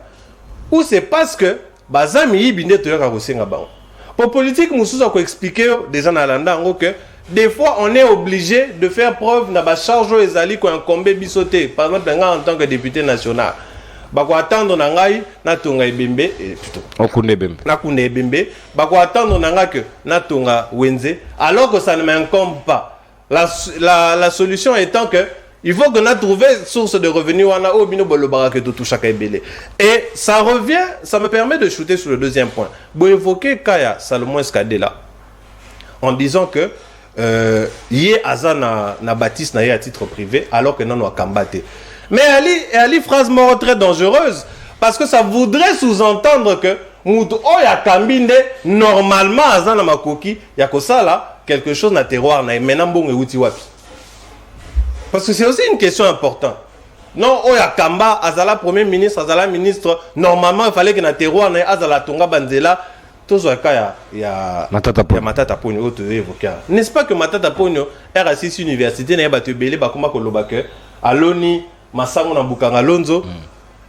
ou c'est parce que bazami binde toyoka kosenga bango. Pour politique mususu ko expliquer déjà na landa ngo que des fois on est obligé de faire preuve na ba charge ezali ko incombe bisoté. Par exemple en tant que député national, bako attendre na ngai na tonga ebembe plutôt okunde bembe na kunde ebembe bako attendre na nga que na tonga wenze, alors que ça ne m'incombe pas. La solution étant que il faut qu'on a trouvé source de revenus. Et ça revient, ça me permet de shooter sur le deuxième point. Vous évoquez Kaya Salomon Escadé là, en disant que yé Azana na Baptiste na à titre privé, alors que non a Kambate. Mais Ali phrase mort très dangereuse, parce que ça voudrait sous-entendre que Moutou Oya Kambinde, normalement Azana Makoki, Yakosa là, quelque chose na terroir na maintenant bon et outi wapi. Parce que c'est aussi une question importante. Non, Oya Kamba, Azala Premier ministre, Azala ministre, normalement il fallait que na terroir na Azala Tonga Banzela, tout ça il y a Matata Pogno te évoquer. N'est-ce pas que Matata Pogno RSC université na ba te belé ba koma koloba que Aloni Masango na Bukanga Lonzo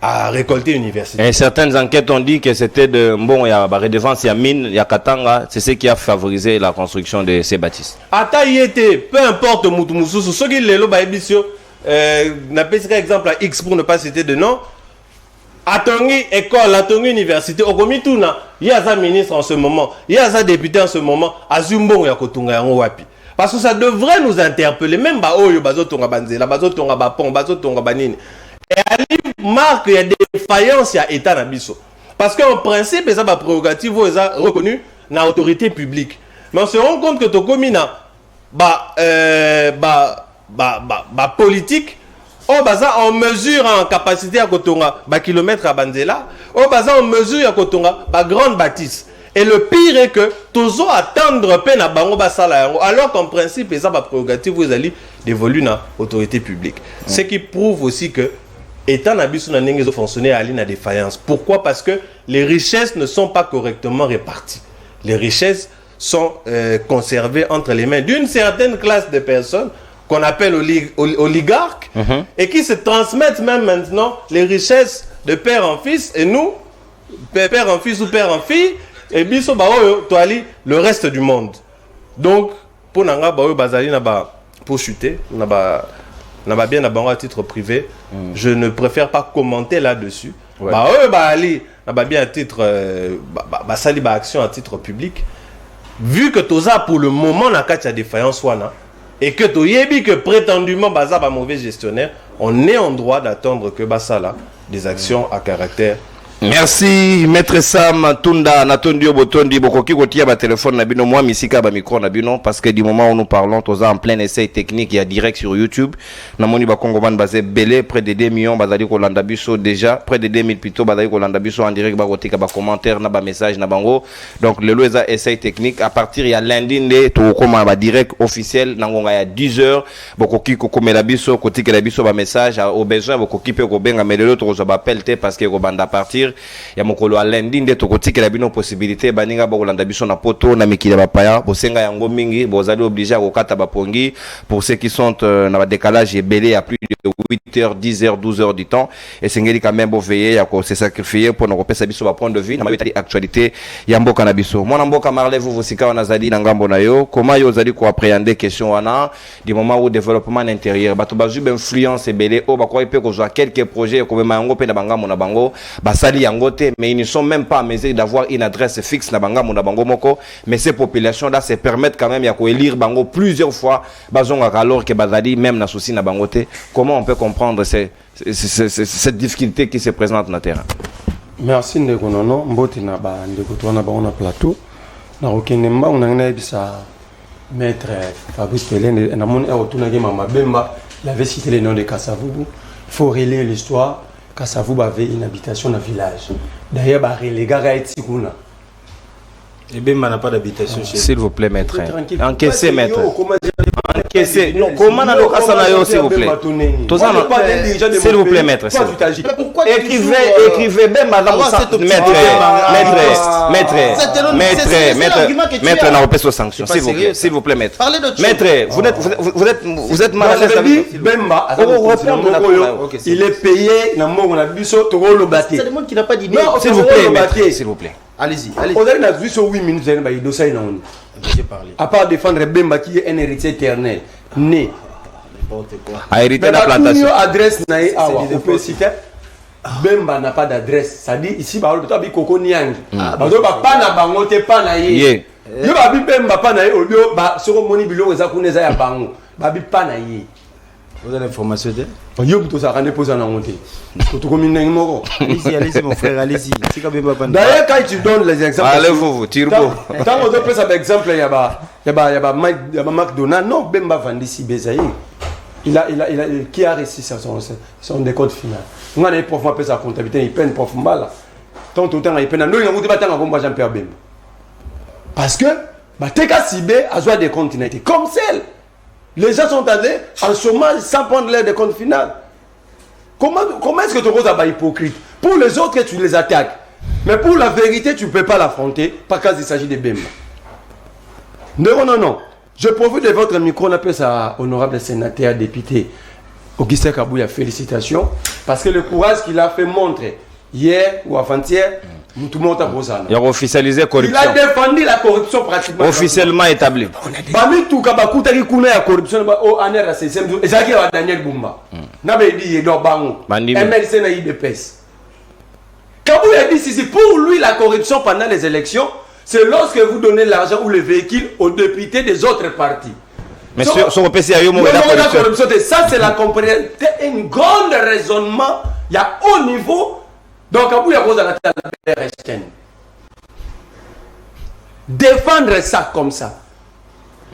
a récolté université. Et certaines enquêtes ont dit que c'était de bon, il y a redevance, il y a mine, il y a Katanga, c'est ce qui a favorisé la construction de ces bâtisses. Ata y était, peu importe Moutoumousou, ce qui est là, Ebisio, n'a pas exemple à X pour ne pas citer de nom. Atongi école, Atongi université, Ogomituna, il y a un ministre en ce moment, il y a un député en ce moment, Azumbo Yakotunga Yangowapi. Parce que ça devrait nous interpeller, même Baoyo, Bazotonga Banzela, Bazotonga Bapon, Bazotonga Banini. Et Ali marque il y a des défaillances, il y a État Nabiso. Parce qu'en principe, ça va prérogative, ils ont reconnu dans l'autorité publique. Mais on se rend compte que Tokomina, politique, en mesure en capacité à Kotonga, kilomètre à Banzela, en mesure à Kotonga, grande bâtisse. Et le pire est que toujours attendre peine à Bango Basala, alors qu'en principe, ça va prérogative, vous allez dévolu dans l'autorité publique. Ce qui prouve aussi que État Nabiso n'a pas fonctionné à la défaillance. Pourquoi? Parce que les richesses ne sont pas correctement réparties. Les richesses sont conservées entre les mains d'une certaine classe de personnes qu'on appelle oligarques et qui se transmettent même maintenant les richesses de père en fils, et nous, père en fils ou père en fille, et biso le reste du monde. Donc, pour Nanga Bazali pour chuter, n'a pas bien à titre privé. Je ne préfère pas commenter là-dessus. Ouais. Ali n'a pas bien à titre sali action à titre public. Vu que Toza pour le moment n'a qu'à défaillance wana et que Toyebi que prétendument baza ba mauvais gestionnaire, on est en droit d'attendre que basala des actions à caractère. Merci maître Sam Tunda Natondio Botondi Bokoki Kotia ba téléphone na bino moi misika ba micro na bino parce que du moment où nous parlons toza en plein essai technique, il y a direct sur YouTube na moni ba Kongoman basé belé près de 2 millions bazali ko landa biso déjà près de 2000 plutôt bazali ko landa biso en direct ba kotika ba commentaire na ba message na bango. Donc le loeza essai technique à partir il y a lundi ndé to koma ba direct officiel na ngonga ya 10h Bokoki ko komela biso kotika la biso ba message au besoin Bokoki pe ko benga melelo to zo ba pelte parce que ko banda partir ya mokolo alendi nde tokotikela bino possibilité baninga bakolanda biso na poto na mikili bapaya bosenga yango mingi bozali obligé à kokata bapongi pour ceux qui sont na ba décalage ebelé à plus de 8h 10h 12h du temps et sengeli quand même veiller ya ko se sacrifier pour na kopesa biso ba point de vue na mabetali actualité ya mboka na biso mwana mboka Marley vous sika wana zali na ngambo na yo comment yo zali ko appréhender question wana du moment où développement intérieur bato bazu ba influence ebelé o ba ko ipe ko zo quelques projets ko bema yango pe na bangambo na bango basali yango mais ils ne sont même pas à mesure d'avoir une adresse fixe na banga mona bango moko mais ces populations là se permettent quand même ya ko élire bango plusieurs fois bazonga alors que bazali même na souci na bangote. Comment on peut comprendre cette difficulté qui se présente na terrain? Merci ndeko nono mboti na ba ndeko to na ba on plateau na okende mba on na bisa maître Fabrice Pelene na mon autour na mama bemba il avait cité les noms de Kassavubu. Il faut relayer l'histoire. Kassavubu avait une habitation dans le village. D'ailleurs, les gars Raïtsikuna. Et Bemba n'a pas d'habitation chez s'il vous plaît, maître. Encaissez, maître. comment on a l'occasion, s'il vous plaît? S'il vous plaît, maître. Écrivez bien, madame. Maître, n'a pas de sanction, s'il vous plaît, maître. Maître, vous êtes mal à l'aise avec il est payé, c'est le monde qui n'a pas d'idée. S'il vous plaît, maître, s'il vous plaît. Allez-y. On a vu sur 8 minutes, à part défendre Bemba qui est un héritier éternel, né. A hérité de la plantation. Adresse on peut citer. Bemba n'a pas d'adresse. Ça dit ici, il y a Koko Niang. Il y a pas na bangote, pas na yé. Il y a Bemba pas na yé. Il y a Soromoni Bilo, il y a Kuneza ya bango. Il y a pas na yé. Vous avez l'information de? Il y a tout ça, on est posé en monté. Allez-y, mon frère, allez-y. D'ailleurs, quand tu donnes les exemples. Allez-vous, Turbo. Quand on donne un exemple, il y a McDonald's. Non, Bemba Vandisi Bezaï. Qui a réussi son décompte final. On a des profs qui appellent sa comptabilité, ils prennent prof mal. Tant autant ils prennent. Nous, ils ont dit que Jean-Pierre Bemba. Parce que, Teka Sibé a joué des comptes finaux. Comme celle. Les gens sont allés en chômage sans prendre l'air des comptes finaux. Comment est-ce que tu es un hypocrite? Pour les autres, tu les attaques. Mais pour la vérité, tu ne peux pas l'affronter parce qu'il s'agit de Bemba. Non. Je profite de votre micro, on appelle ça honorable sénateur, député Augustin Kabouya. Félicitations. Parce que le courage qu'il a fait montre hier ou avant-hier, tout le monde a posé. Il a officialisé la corruption. Il a défendu la corruption pratiquement. Officiellement établi. Bami tout kabakuta ki kuna ya corruption au anera CCM et ça qui va Daniel Bumba. Na be di do bango. MLC na IDPS. Kabouya dit si pour lui la corruption pendant les élections, c'est lorsque vous donnez l'argent ou le véhicule aux députés des autres partis. Mais sur le PC, il y a la corruption. Ça, c'est la compréhension. C'est un grand raisonnement. Il y a haut niveau. Donc, Kabouya pose à la tête. Défendre ça comme ça.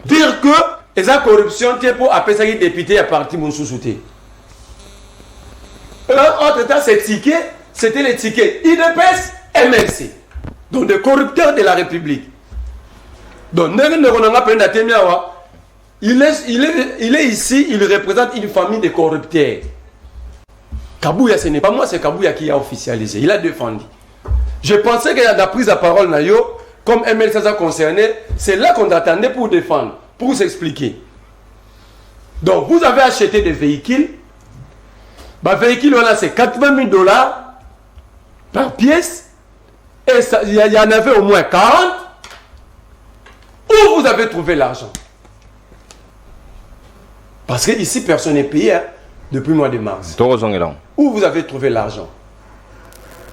Dire que la corruption, c'est pour appeler ça député à parti Moussoussouté. Entre temps, ces tickets, c'était les tickets IDPS, MLC. Donc, des corrupteurs de la République. Donc, il est ici, il représente une famille de corrupteurs. Kabouya, ce n'est pas moi, c'est Kabouya qui a officialisé. Il a défendu. Je pensais qu'il y a la prise de parole, comme MLC a concerné, c'est là qu'on attendait pour défendre, pour s'expliquer. Donc, vous avez acheté des véhicules. Le véhicule, voilà, c'est $80 000 par pièce. Et il y en avait au moins 40. Où vous avez trouvé l'argent? Parce que ici, personne n'est payé depuis le mois de mars. Où vous avez trouvé l'argent?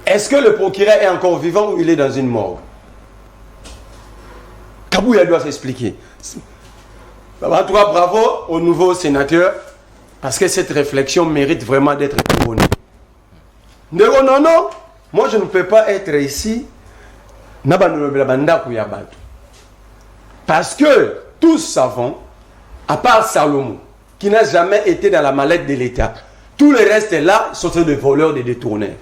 Est-ce que le procureur est encore vivant ou il est dans une morgue? Kabouya doit s'expliquer. En tout cas, bravo au nouveau sénateur, parce que cette réflexion mérite vraiment d'être couronnée. Non. Moi, je ne peux pas être ici. Parce que tous savons, à part Salomon, qui n'a jamais été dans la mallette de l'État, tout le reste est là, sont des voleurs, des détourneurs.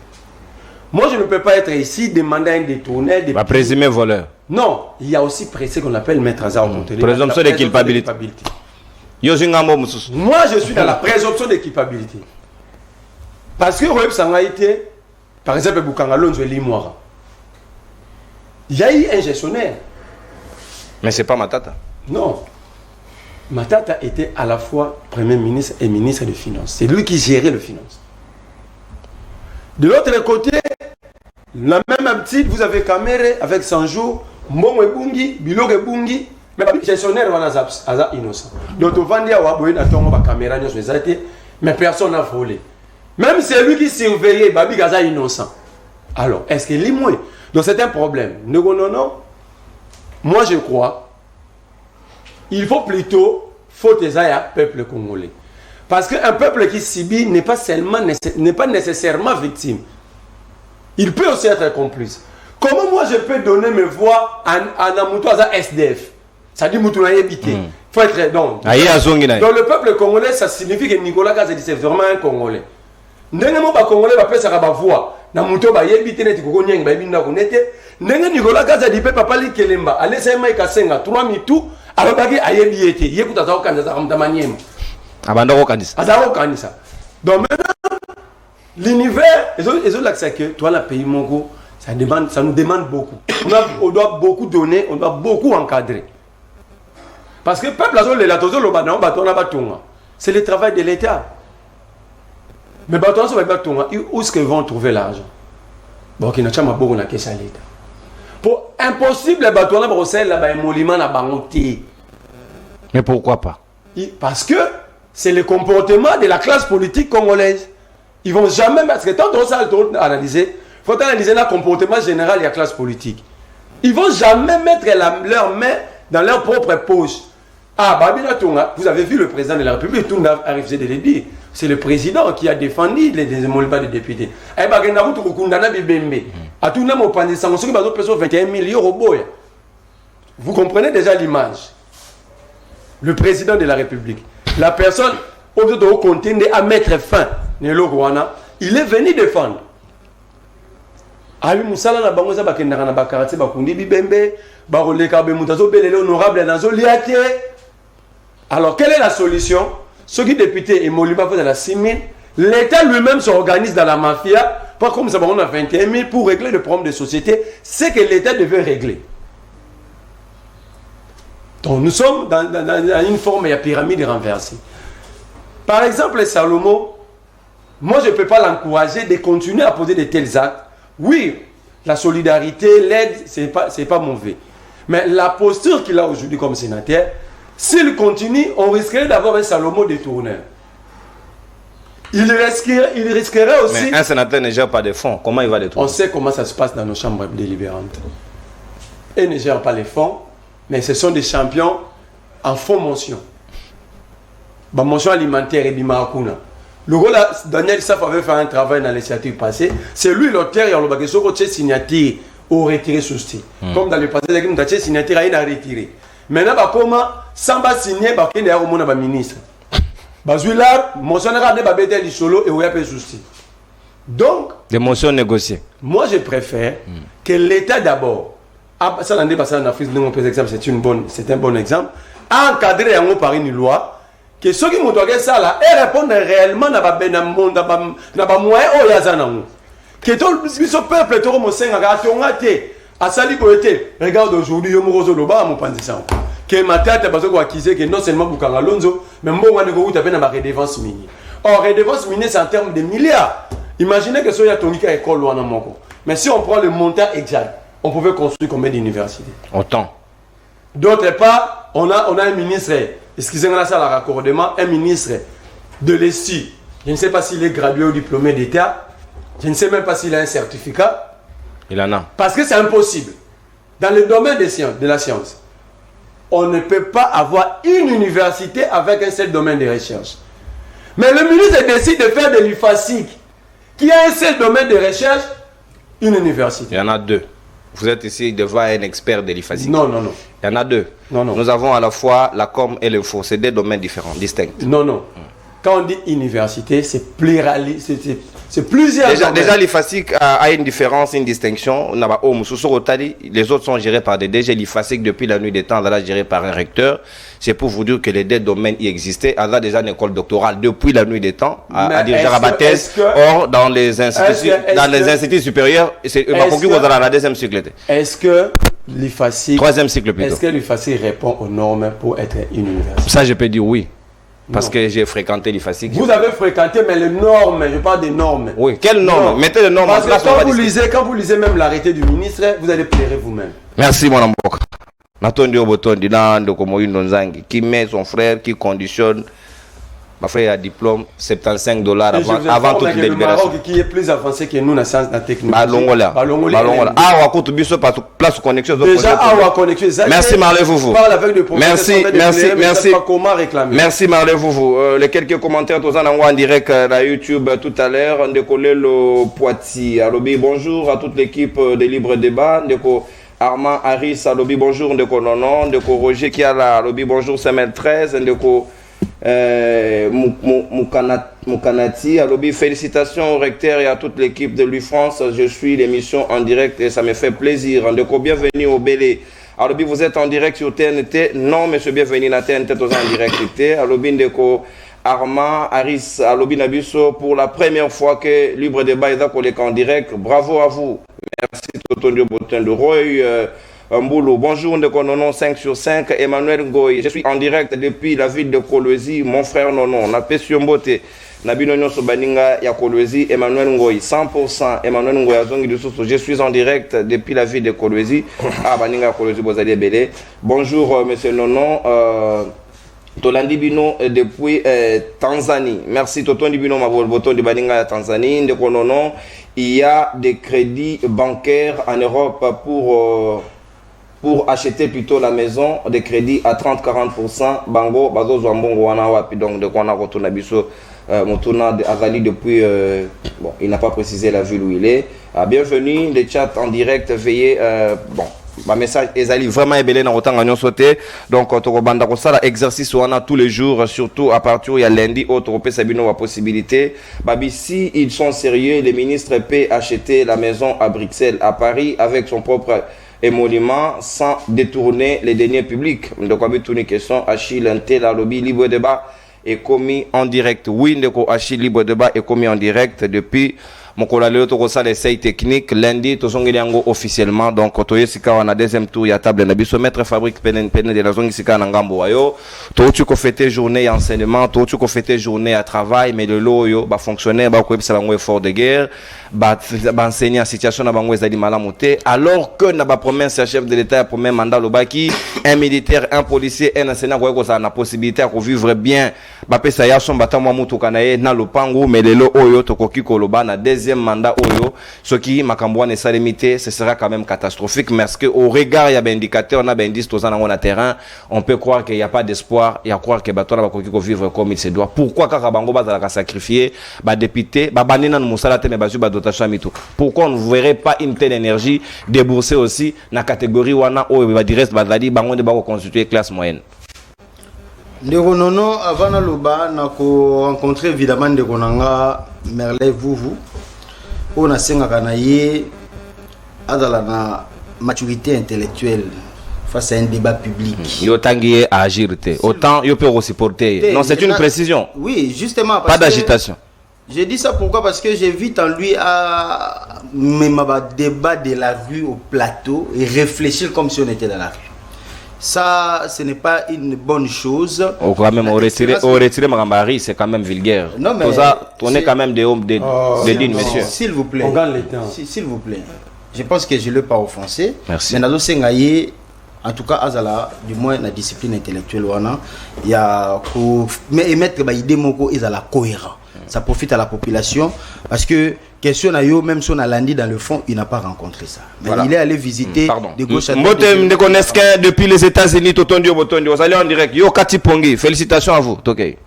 Moi, je ne peux pas être ici, demander un détourneur. Présumé voleur. Non, il y a aussi pressé qu'on appelle maître Hazard. Présomption de culpabilité. Moi, je suis dans la présomption de culpabilité. Parce que Roeb Sanga été, par exemple, Bukangalo Limouara. Il y a eu un gestionnaire. Mais ce n'est pas Matata. Non. Matata était à la fois Premier ministre et ministre des Finances. C'est lui qui gérait les finances. De l'autre côté, la même habitude, vous avez Kamere avec Sanjo, Mbongo Ebungi, Bilog Ebungi, mais le gestionnaire est innocent. Donc, mais personne n'a volé. Même celui qui surveillait, Babi Gaza est innocent. Alors, est-ce qu'il est moins? Donc, c'est un problème. Non. Moi, je crois, il faut plutôt faute à peuple congolais. Parce qu'un peuple qui subit n'est pas nécessairement victime. Il peut aussi être complice. Comment moi je peux donner mes voix à Namuto à SDF? Ça dit Moutou habité. Faut être donc le peuple congolais, ça signifie que Nicolas Kazadi c'est vraiment un Congolais. Ndenge ba Congolais va faire sa voix. Namuto ba yebité net ko nyeng ba binda ko nete. Ndenge Nicolas Kazadi pe papa li kelemba. Allez c'est mai kasenga 3 mitou alors baki ayebi ete yekuta za okanisa kamtamanyema abandako kanisa azako kanisa donc maintenant l'univers ils ont l'accès que toi la pays mongo ça nous demande beaucoup on doit beaucoup donner, on doit beaucoup encadrer parce que peuple azole la tozo lo bana bato na batonga c'est le travail de l'État mais bato so ba batonga où est-ce qu'ils vont trouver l'argent bon qui na chama boko na kesa l'État pour impossible bato na Bruxelles là ba emolima na bangoté mais pourquoi pas parce que c'est le comportement de la classe politique congolaise. Ils vont jamais, parce que tant qu'on ça analyser, il faut analyser le comportement général de la classe politique. Ils vont jamais mettre leurs mains dans leur propre poche. Ah, Babila Tonga, vous avez vu le président de la République, tout arrive de le dire. C'est le président qui a défendu les émoluments des députés. Eh bien, il y a tout Kundana Bibembe. À tout le monde, on pense que 21 millions d'euros. Vous comprenez déjà l'image. Le président de la République. La personne, au lieu de continuer à mettre fin, il est venu défendre. Alors, quelle est la solution? Ceux qui députés et Molima font de la 6 000, l'État lui-même s'organise dans la mafia, pas comme ça, on a 21 000 pour régler le problème de société, c'est que l'État devait régler. Donc nous sommes dans une forme de pyramide renversée. Par exemple, Salomon, moi je ne peux pas l'encourager de continuer à poser de tels actes. Oui, la solidarité, l'aide, ce n'est pas mauvais. Mais la posture qu'il a aujourd'hui comme sénateur, s'il continue, on risquerait d'avoir un Salomon détourneur. Il risquerait aussi... Mais un sénateur ne gère pas de fonds. Comment il va détourner? On sait comment ça se passe dans nos chambres délibérantes. Ils ne gèrent pas les fonds. Mais ce sont des champions en faux mention. Mention alimentaire et bimakuna. Le rôle Daniel Saf avait fait un travail dans l'initiative passée. C'est lui l'auteur et on l'a dit que signature au retiré souci. Comme dans le passé, il a dit signature à retiré. Maintenant, comment sans signer, il y a un ministre. Bazuila, mention de babete du solo et où il y a souci. Donc, des motions négociées. Moi, je préfère que l'État d'abord. Ah, ça, l'année passée en Afrique, c'est un bon exemple. Encadrer par une loi que ceux qui m'ont donné ça là, et répondent réellement à la moyen au Yazanang. Que tout le peuple, tout le monde s'est engagé à Saliboté. Regarde aujourd'hui, je me retrouve là-bas à mon pensant. Que ma tête a besoin d'acquiser que non seulement pour Alonso, mais moi, je vais faire ma redevance minière. Or, redevance minière, c'est en termes de milliards. Imaginez que ce soit une école ou un monco. Mais si on prend le montant exact, on pouvait construire combien d'universités? Autant. D'autre part, on a un ministre, excusez-moi ça, le raccordement, un ministre de l'ESTI. Je ne sais pas s'il est gradué ou diplômé d'État. Je ne sais même pas s'il a un certificat. Il en a. Parce que c'est impossible. Dans le domaine de la science, on ne peut pas avoir une université avec un seul domaine de recherche. Mais le ministre décide de faire de l'IFASIC, qui a un seul domaine de recherche, une université. Il y en a deux. Vous êtes ici devant un expert de l'IFASIC. Non, non, non. Il y en a deux. Non, non. Nous avons à la fois la com et l'info. C'est deux domaines différents, distincts. Non, non. Quand on dit université, c'est pluraliste. C'est plusieurs. Déjà l'IFASIC a une différence, une distinction. Les autres sont gérés par des DG. L'IFASIC, depuis la nuit des temps, là, géré par un recteur. C'est pour vous dire que les deux domaines y existaient. Elle a déjà une école doctorale depuis la nuit des temps, à diriger la baptême. Or, dans les instituts supérieurs, c'est la deuxième cycle. Est-ce que l'IFASIC, troisième cycle plutôt. Est-ce que l'IFASIC répond aux normes pour être une université? Ça, je peux dire oui. Parce que j'ai fréquenté l'IFASIC. Vous avez fréquenté, mais les normes, je parle des normes. Oui, quelles normes? Mettez les normes. Parce que quand vous lisez même l'arrêté du ministre, vous allez pleurer vous-même. Merci, mon amour. Natondi Obotondi, Nando Komoyi Nonzangi, qui met son frère, qui conditionne. Ma frère a diplôme, $75 avant toute délibération. Le Maroc qui est plus avancé que nous dans la science, dans la technologie. Balongola. Ah, on a coupé sur place connexion. Déjà, on connexion. Merci Marley Foufou. Merci Marley Foufou. Les quelques commentaires, tous en direct à YouTube tout à l'heure. On décollé le Poitiers. Alobi, bonjour à toute l'équipe de Libre Débat. Armand Harris, Alobi, bonjour. Ndeko Nonon, Ndeko Roger qui a là. Alobi, bonjour. Semel 13. Ndeko Moukanati, Alobi, félicitations au recteur et à toute l'équipe de l'UFrance. Je suis l'émission en direct et ça me fait plaisir. Ndeko, bienvenue au Bélé. Alors, vous êtes en direct sur TNT. Non, monsieur, bienvenue à TNT, vous êtes en direct. Alors, Bindeko, Armand, Aris, Alobi Nabiso, pour la première fois que Libre Débat est en direct. Bravo à vous. Merci, Totondio Botin de Roy. Mboulou, bonjour, Nonon 5 sur 5. Emmanuel Ngoy, je suis en direct depuis la ville de Kolwezi. Mon frère Nonon, na Pession Bote. Nabino Sobaninga ya Kolwezi, Emmanuel Ngoy, 100%. Emmanuel Ngoy, je suis en direct depuis la ville de Kolwezi. Ah, Baninga Kolwezi, Bozali Belé. Bonjour, monsieur Nonon. Tolandi Bino depuis Tanzanie. Merci, Totondi Bino, ma boton de Baninga Tanzanie. De Nonon, il y a des crédits bancaires en Europe pour acheter plutôt la maison, des crédits à 30-40%. Bango, Bazo Zwambongo, Wana Wapi, donc de Kona Rotona Biso. Moutona Azali depuis, bon, il n'a pas précisé la ville où il est. Bienvenue, les chats en direct, veillez, bon, ma message Azali vraiment ébélé dans autant gagnon sauté. Donc, on va ça exercice on a tous les jours, surtout à partir où il y a lundi, autre Sabino la possibilité. Babi, si ils sont sérieux, les ministres peuvent acheter la maison à Bruxelles, à Paris, avec son propre émolument, sans détourner les deniers publics. Donc, on va tourner question, Achille, Inté, la lobby, libre débat. Est commis en direct. Oui, Ndeko Achille Libre Débat est commis en direct depuis mon collègue Torosa l'essai technique lundi Tozongeliango officiellement. Donc Toyesika on a deuxième tour, il y a table Nabiso maître fabrique penen de la zone Sika Nangambo ayo. Totu ko fêter journée enseignement, totu ko fêter journée à travail, mais le loyo ba fonctionnaire ba ko bisalango effort de guerre, ba enseigner en situation na bango ezali malamuté alors que na ba promesse chef de l'état premier mandat lobaki un militaire, un policier, un enseignant ko ça na possibilité à vivre bien. Ba pesa ya son batamwa mutu kanaye na lopango mais lelo oyo tokoki koloba na deuxième mandat oyo ce qui makambo ne sa limité ce sera quand même catastrophique parce que au regard il y a des indicateurs on a des indices tous en a terrain on peut croire qu'il y a pas d'espoir il y a croire que batona ba koki ko vivre comme il se doit pourquoi kaka bango bazala sacrifier ba député ba banina musala te mais bazu ba dotation mitu pourquoi on ne verrait pas une telle énergie débourser aussi na catégorie wana oyo ba direct bazali bango de ba constituer classe moyenne. Ndeko Nono, avant de rencontrer évidemment Ndeko Nanga Merlin Vuvu, on a cinq kanaye à la maturité intellectuelle face à un débat public. Yo tanguier à agir, autant yo peut aussi porter. Non, c'est une précision. Oui, justement. Pas d'agitation. J'ai dit ça pourquoi? Parce que j'évite en lui à même débat de la rue au plateau et réfléchir comme si on était dans la rue. Ça, ce n'est pas une bonne chose. Au quand même, au retirer Magambari, c'est quand même vulgaire. Non, mais on est quand même des hommes de dignes, monsieur. S'il vous plaît. On gagne les temps. S'il vous plaît. Je pense que je ne l'ai pas offensé. Merci. Mais Nazo Sengaye, en tout cas, Azala, du moins, la discipline intellectuelle, il y a mettre des idées cohérent. Ça profite à la population parce que question à yo même si on a lundi dans le fond il n'a pas rencontré ça mais voilà. Il est allé visiter des gauches ne connaissent que depuis les États-Unis Totondio Botondio vous allez en direct yo Kati Pongi félicitations à vous OK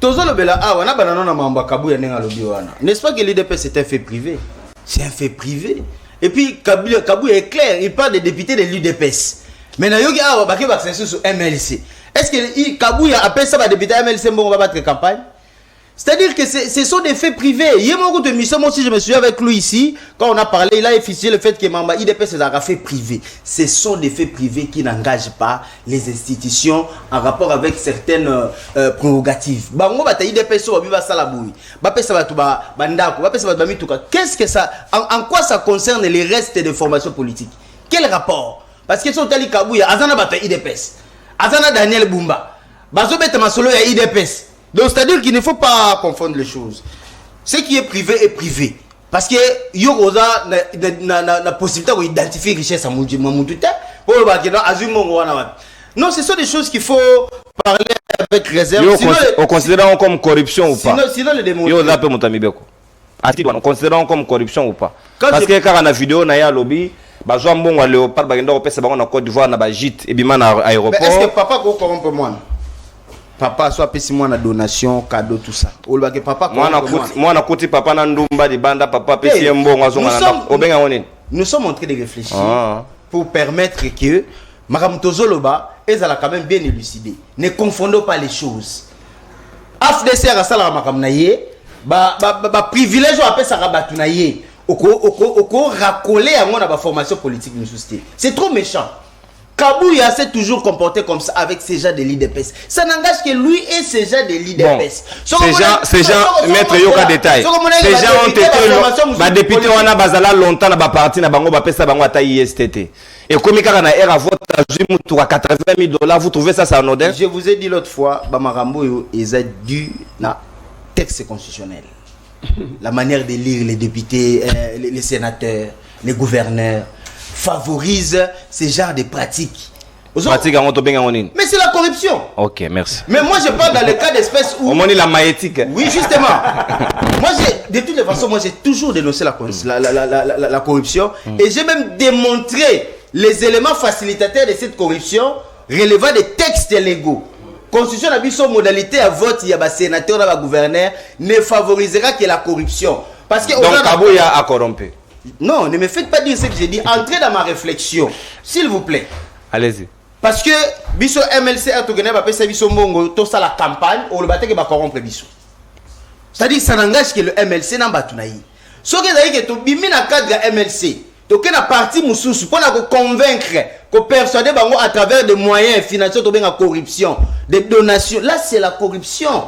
Tozo le bela ah wana banana na mamba Kabuya nenga lobi wana n'est-ce pas que l'IDP c'est un fait privé c'est un fait privé et puis Kabuya est clair il parle des députés de l'UDPS mais na yogi ah ba ke ba sur MLC est-ce que Kabuya appelle ça ba député MLC bon on va battre campagne. C'est-à-dire que ce sont des faits privés. Il y a beaucoup de missions, moi aussi je me suis avec lui ici, quand on a parlé, il a effiché le fait que Mamba IDP c'est un fait privé. Ce sont des faits privés qui n'engagent pas les institutions en rapport avec certaines prérogatives. Qu'est-ce que ça, en quoi ça concerne les restes des formations politiques? Quel rapport? Parce que si on t'a dit Kabouya, Azana Bata IDPS, Azana Daniel Bumba, Bazo Beta Masolo et IDPS. Donc c'est-à-dire qu'il ne faut pas confondre les choses. Ce qui est privé est privé. Parce que il y a la possibilité d'identifier richesse à Moutouté. Non, ce sont des choses qu'il faut parler avec réserve. On considère comme corruption ou pas? Sinon le démon. On considère comme corruption ou pas? Parce que quand on a vidéo, on a lobby. Bazo Mbongo Léopard Bagenda Opesa Bango na Côte d'Ivoire na Bajit et Biman aéroport. Est-ce que papa go corrompe moi? Papa soit pesi moi na donation cadeau tout ça olba que papa moi na koti papa na ndumba di banda papa pesi mbongo azonga na obenga woni nous sommes en train de réfléchir pour permettre que Madame Tozoloba elle a quand même bien élucidé ne confondons pas les choses AFDC a sala makam na ye ba privilège o apesa ka batu na ye racoler à mon formation politique. C'est trop méchant. Kabouya s'est toujours comporté comme ça avec ces gens de l'IDPS. Ça n'engage que lui et ces gens de l'IDPS. Ces gens, maître Yoka détail. Ces gens ont été députés, on a basala longtemps dans parti na bango bapesa bango ata ISTT. Et comme il y a un vote à $80,000, vous trouvez ça anodin? Je vous ai dit l'autre fois, Bamarambo ils ont dû na texte constitutionnel. La manière de lire les députés, les sénateurs, les gouverneurs favorise ce genre de pratiques. Mais c'est la corruption. Ok, merci. Mais moi je parle dans le cas d'espèces où... On dit la maïétique. Oui, justement. Moi, de toutes les façons, moi j'ai toujours dénoncé la corruption. Et j'ai même démontré les éléments facilitateurs de cette corruption relevant des textes légaux. Constitution n'a pas modalité à vote, il y a des sénateurs, il y a des gouverneurs, ne favorisera que la corruption. Parce que donc Kabouya a corrompu. Non, ne me faites pas dire ce que j'ai dit. Entrez dans ma réflexion, s'il vous plaît. Allez-y. Parce que biso MLC a tout gagné, parce que biso mongo, tout ça la campagne, on le battait que va corrompre biso. C'est-à-dire ça n'engage que le MLC n'a pas tout naï. Ce que vous que tu bimi na cadre MLC, tu as une partie moussous pour convaincre, pour persuader bango à travers des moyens financiers, tu as corruption, des donations. Là c'est la corruption.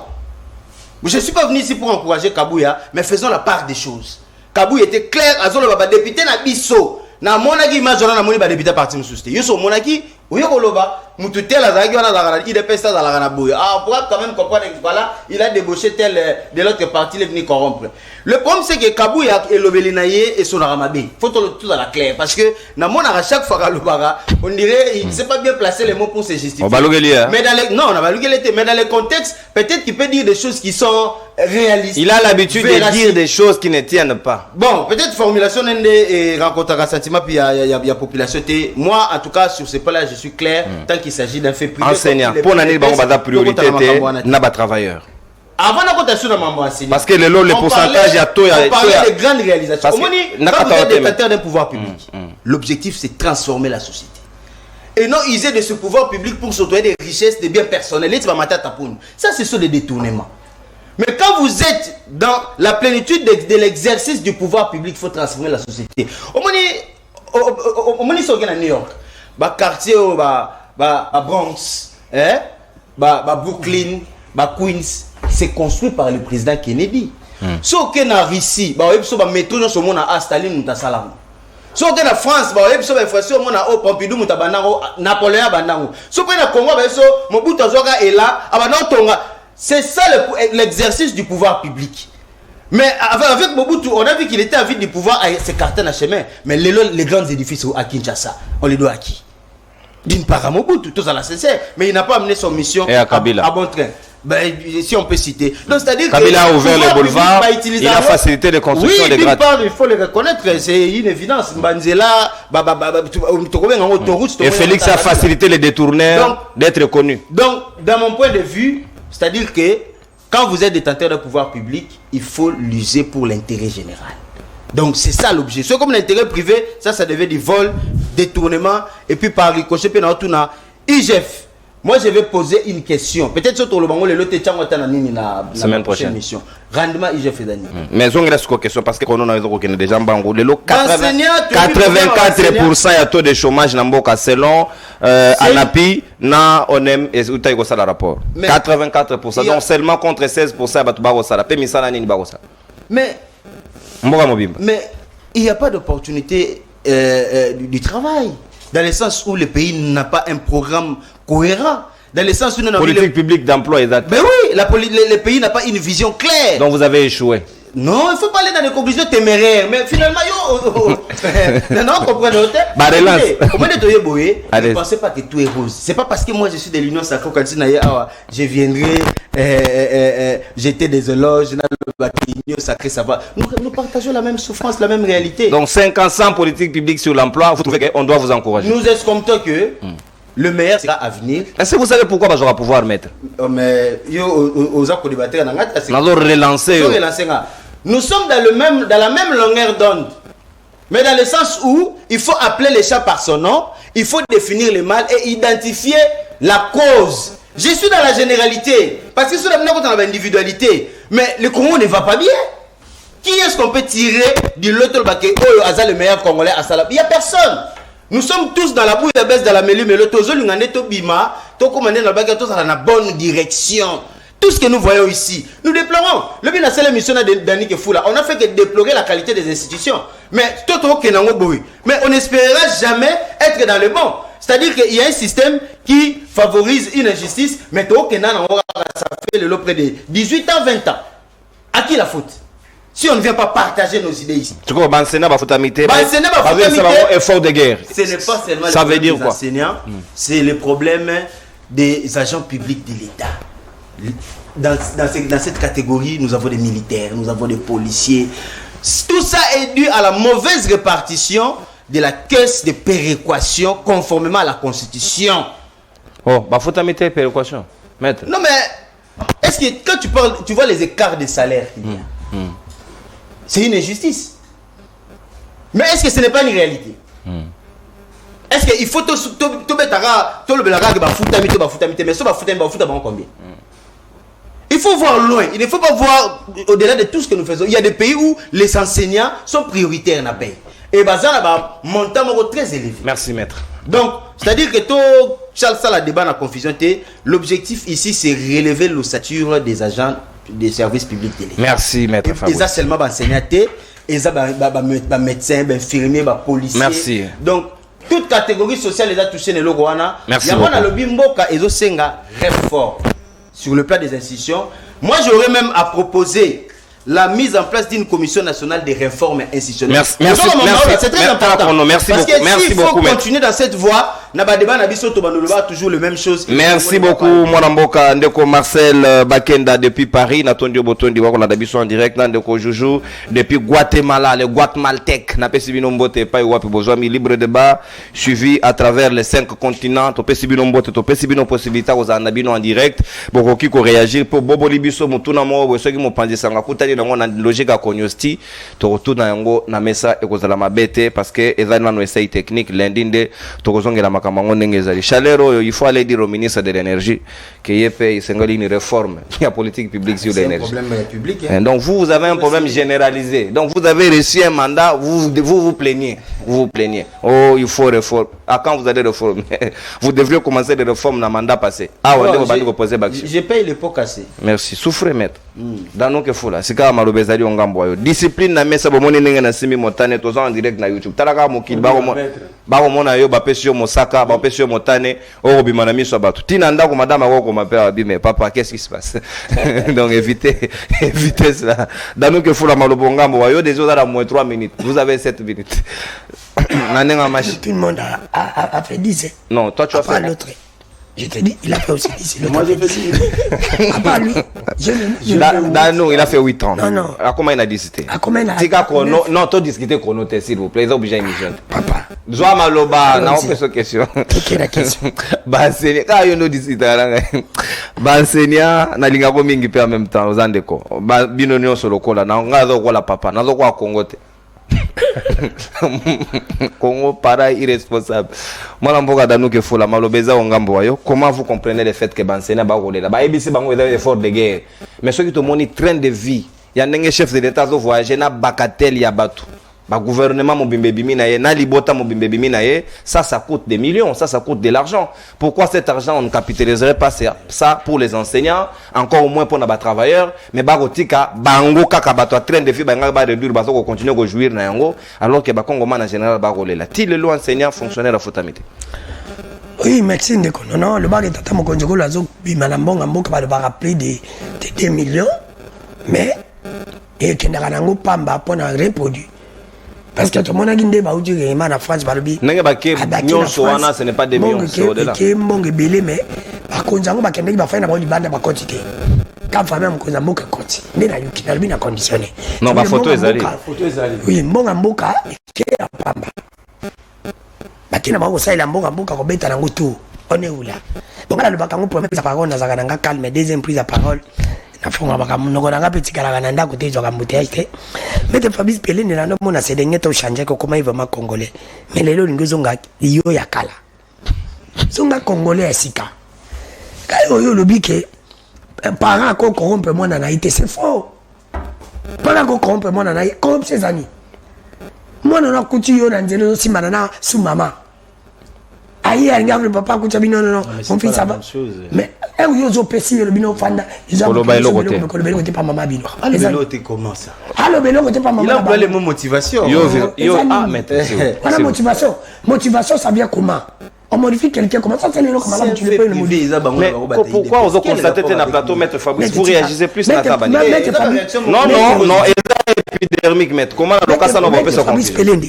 Je ne suis pas venu ici pour encourager Kabouya, mais faisons la part des choses. Kabouya était clair, azolo baba député na biso. Na monaki imagina na moni ba député parti mususte. Yo so monaki, oyo koloba, mututel azaki wana zakana, il est pesta za la boya. Ah, pour quand même comprendre que voilà, il a débauché tel de l'autre parti, il est venu corrompre. Le problème c'est que Kabouya et Lobelinaye et son Ramabe. Faut tout dans la clair parce que na monaka chaque fois kalobara, on dirait il ne sait pas bien placer les mots pour se justifier. Mais dans les non, on a pas mais dans les contextes, peut-être qu'il peut dire des choses qui sont réalistes. Il a l'habitude de dire des choses qui ne tiennent pas. Bon, peut-être formulation et rencontre un sentiment puis il y a population. Moi en tout cas sur ce point-là, je suis clair tant qu'il s'agit d'un fait privé. Enseignant, pour l'année la priorité n'a pas travailleur. Avant la cotation de maman enseignant. Parce que le pourcentage il y a tout. On parlait de grandes réalisations. Quand vous êtes détenteur d'un pouvoir public, l'objectif c'est transformer la société. Et non user de ce pouvoir public pour s'autoyer des richesses, des biens personnels. Ça, ce sont des détournements. Mais quand vous êtes dans la plénitude de l'exercice du pouvoir public, il faut transformer la société. Au moins, ils à New York. Quartier, Bronx, Brooklyn, Queens, c'est construit par le président Kennedy. Si on est en Russie, on métro dans ce monde à Staline ou à Salam. Si on est en France, on est en Pompidou ou à Napoléon. Si on est en Congo, Mobutu est là. C'est ça l'exercice du pouvoir public. Mais avec Mobutu, on a vu qu'il était avide du pouvoir à s'écarter dans le chemin. Mais les grands édifices à Kinshasa, on les doit à qui? D'une part à Mobutu, tout ça la sincère. Mais il n'a pas amené son mission à bon train. Ben, si on peut citer. Donc, c'est-à-dire Kabila a ouvert les boulevards, il a facilité les constructions des gratte. Oui, il faut le reconnaître, c'est une évidence. Banzela, et Félix a facilité les détourneurs d'être connus. Donc, dans mon point de vue, c'est-à-dire que quand vous êtes détenteur d'un pouvoir public, il faut l'user pour l'intérêt général. Donc c'est ça l'objet. C'est comme l'intérêt privé, ça devait du vol, détournement, et puis par ricochet, puis dans tout na IGF. Moi je vais poser une question. Peut-être sur le bango le lote tchango tanani na semaine prochaine mission. Rendement IGF dani. Mais on reste quoi question parce que on a des déjà bango le lot 84% ya taux de chômage na mboka selon Anapi na onem et utaiko ça le rapport. 84% donc seulement contre 16% ya batu ba sala. Pe misala nini ba sala. Mais il n'y a pas d'opportunité du travail. Dans le sens où le pays n'a pas un programme cohérent. Dans le sens où nous n'avons politique publique d'emploi exact. Mais oui, le pays n'a pas une vision claire. Donc vous avez échoué. Non, il ne faut pas aller dans des conclusions téméraires. Mais finalement, non, comprenez. Comment ne pensez pas que tout est rose. C'est pas parce que moi je suis de l'Union sacrée quand je viendrai jeter des éloges dans l'Union sacrée, ça va. Nous partageons la même souffrance, la même réalité. Donc 5 ans sans politique publique sur l'emploi, vous trouvez qu'on doit vous encourager? Nous escomptons que le meilleur sera à venir. Est-ce que vous savez pourquoi je vais pouvoir mettre? Mais aux accords débatteurs, nous sommes dans la même longueur d'onde. Mais dans le sens où il faut appeler les chats par son nom, il faut définir le mal et identifier la cause. Je suis dans la généralité. Parce que c'est dans l'individualité. Mais le Congo ne va pas bien. Qui est-ce qu'on peut tirer du loto le meilleur Congolais à Salah? Il n'y a personne. Nous sommes tous dans la bouille de baisse de la mêlée, mais le tozo l'ungane to bima, to commandé dans la bonne direction. Tout ce que nous voyons ici, nous déplorons. Le bien c'est l'émission d'Annick Foula. On a fait que déplorer la qualité des institutions. Mais mais on n'espérera jamais être dans le bon. C'est-à-dire qu'il y a un système qui favorise une injustice, mais ça fait le lot près de 18 ans, 20 ans. À qui la faute? Si on ne vient pas partager nos idées ici. Tu vois, Bansena va foutamité. Effort de guerre. Ce n'est pas seulement ça veut dire des enseignants, c'est le problème des agents publics de l'État. Dans cette catégorie, nous avons des militaires, nous avons des policiers. Tout ça est dû à la mauvaise répartition de la caisse de péréquation conformément à la Constitution. Oh, bah foutamité péréquation. Maître. Non mais, est-ce que quand tu parles, tu vois les écarts de salaire qu'il y a? C'est une injustice. Mais est-ce que ce n'est pas une réalité? Est-ce qu'il faut tout combien? Il faut voir loin. Il ne faut pas voir au-delà de tout ce que nous faisons. Il y a des pays où les enseignants sont prioritaires dans le pays. Et ça a un montant très élevé. Merci, maître. Donc, c'est-à-dire que tout Charles Sala débat dans la confusion. L'objectif ici, c'est relever l'ossature des agents des services publics de l'État. Merci, maître. Et ça seulement enseignants, et ça médecins, infirmiers, policiers. Merci. Donc, toute catégorie sociale les a touchés dans le Rwanda. Merci. Il y a le Bimboka et Zosenga fort sur le plan des institutions. Moi, j'aurais même à proposer la mise en place d'une commission nationale de réformes institutionnelles. Merci. C'est très important. Merci parce beaucoup. que s'il faut continuer dans cette voie, toujours la même chose. Merci beaucoup, Mwanamboka, Ndeko Marcel Bakenda depuis Paris, Natondio Botondi, on a d'habitude en direct, Ndeko Joujou, depuis Guatemala, le Guatemaltèque, n'a pas si binombote, pas wapi besoin, libre débat, suivi à travers les 5 continents, topé si binombote, topé si binom possibilité aux anabino en direct, pour qui réagir, pour Bobo Libiso, Mutuna Mo, ceux qui m'ont pensé ça, on a une logique à Konyosti, tu retournes dans Yango, na mesa, et qu'on a la bête, parce que, ils ont un essai technique, lundi, tu retournes la chaleur, il faut aller dire au ministre de l'énergie qu'il y a une réforme, il y a politique publique sur l'énergie. C'est un problème public. Hein. Donc vous avez un problème généralisé. Donc vous avez reçu un mandat, vous plaignez. Vous vous plaignez. Oh, il faut réformer. Ah, quand vous allez réformer, vous devriez commencer des réformes dans le mandat passé. Ah, ouais, vous poser je paye les pots cassés. Merci. Souffrez, maître. Dans nos que fou là. C'est quand malobezali on gamboyo. Discipline na mesa bomoni ninga na simi motane tozo en direct na YouTube. Talaka mokili ba mona yo ba pesio mosaka ba pesio motane o bimana miso batu. Tina ndako madame ako m'appelle abime papa qu'est-ce qui se passe? Donc évitez cela. Dans nos que fou la malobo ngambo yo des autres à moins 3 minutes. Vous avez 7 minutes. Tout le monde a fait 10. Non, toi tu as fait l'autre. Je te dis, il a fait aussi 10. Moi, j'ai fait 10. À part lui. Non, il a fait 8 ans. Non. À comment il a discuté? À comment il a discuté? Non, tu as discuté chrono, s'il vous plaît. Ils ont obligé une jeune. Papa. Zoa Maloba, non, on fait cette question. Ok, la question. Bansenia, quand il nous discute, Bansenia, na linga ko mingi pe en même temps, aux andeko. Bino nyo solo kola, na ngazo ko la papa, na zo ko Congo te. Congo pareil irresponsable. Moi l'amboka danu que faut la malobeza ongambo wayo. Comment vous comprenez le fait que Bansenia ba roler là? Ba ebisi bango des efforts de guerre. Mais ceux qui te montrent train de vie, il y a un chef de l'État zo voyager na bakatel ya batu. Ba gouvernement mobimbe bimina ye na libota mobimbe bimina ye, ça coûte des millions, ça coûte de l'argent. Pourquoi cet argent on ne capitaliserait pas ça pour les enseignants, encore au moins pour les travailleurs, mais barotika bango kaka bato train de vie banga ba réduire ba ko continuer ko jouir na yango alors que ba Congolais en général ba roler là. Ti le lo enseignant fonctionnaire à Fotamité. Oui, merci Ndeko. Non, le bar est tata mokonjoko la zo bimana mbonga mboka ba le rappeler de 2 millions, mais et que ndarango pamba pour na reproduire. Parce que tout le monde a dit que en France, ce n'est pas des millions, c'est au-delà. Mais par contre, il va faire une bande à quantité. Quand famille a un côté, mais il a conditionné. Non, ma photo est allée. Oui, bon amboka, qui est à Pamba. Bakina bango ça il a mboka ko beta nango tout. On est où là? Donc là le bakango première prise à parole na zakananga calme, deuxième prise à parole. Nafunga bakamunoko nanga petit kalanga ndako te zoka mbouteillage te. Mais Fabrice Pelé ne lando mona c'est dernier to changer ko comment il va ma congolais. Mais lelo ngezonga yo ya kala. Zonga congolais asika. Kayo yo lobi ke parent ko corrompe moi na Haïti c'est faux. Pendant qu'on corrompt, moi, on a corrompt ses amis. Moi, on a coutume dans des aussi manana sous maman. Aïe, le papa, non, mon fils, ça va. Mais, ils ont péché le bino fanda. Ils ont le pas maman bino. Le vélo, t'es comment ça? Le vélo, t'es pas maman. Il a employé le mot motivation. Voilà, motivation. Motivation, ça vient comment? On modifie quelqu'un, comment ça, c'est le comment là, tu ne peux pas le modifier. Mais pourquoi on a constaté dans le plateau, maître Fabrice, vous réagissez plus à la table? Non, épidermique, maître. Comment on a ça, on va pas se comprendre?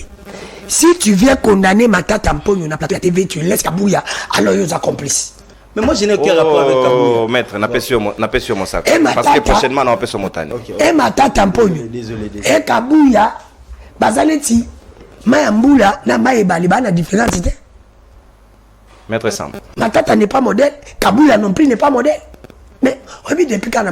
Si tu viens condamner ma tante Amponio na plateau TV, tu laisses Kabouya, alors ils sont complices. Mais moi, je n'ai aucun rapport avec Kabouya. Maître, n'a pas sur mon sac. Parce que prochainement, on n'a pas sur mon montagne. Et ma tante Amponio. Désolé. Et Kabouya, Bazaleti, Mayamboula, na Maïbaliba, la différence. Maître Sam. Ma tante n'est pas modèle, Kabouya non plus n'est pas modèle. Mais depuis quand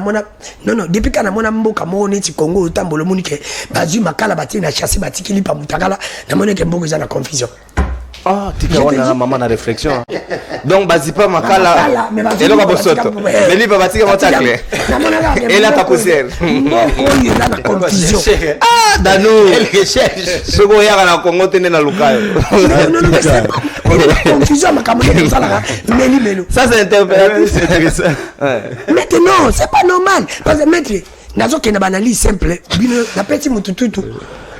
depuis quand on a mboka moni ti Congo tambolo munike bazu makala bati na chasse bati kili pa mutakala na moni ke mboka za na confusion. Ah, tu vois na maman na réflexion. Donc bazi pas makala. Et donc abosoto. Mais lui bati ka motakle. Et là ta poussière. Mboko yo na confusion. Ah, Dano. Elle recherche. Soko ya na Congo tene na lukayo. Confusion makambo de ça là. Melo. Ça c'est interprétatif, c'est intéressant. Maintenant, c'est pas normal. Parce que maître, nazo kena banali simple, bino na petit mutututu.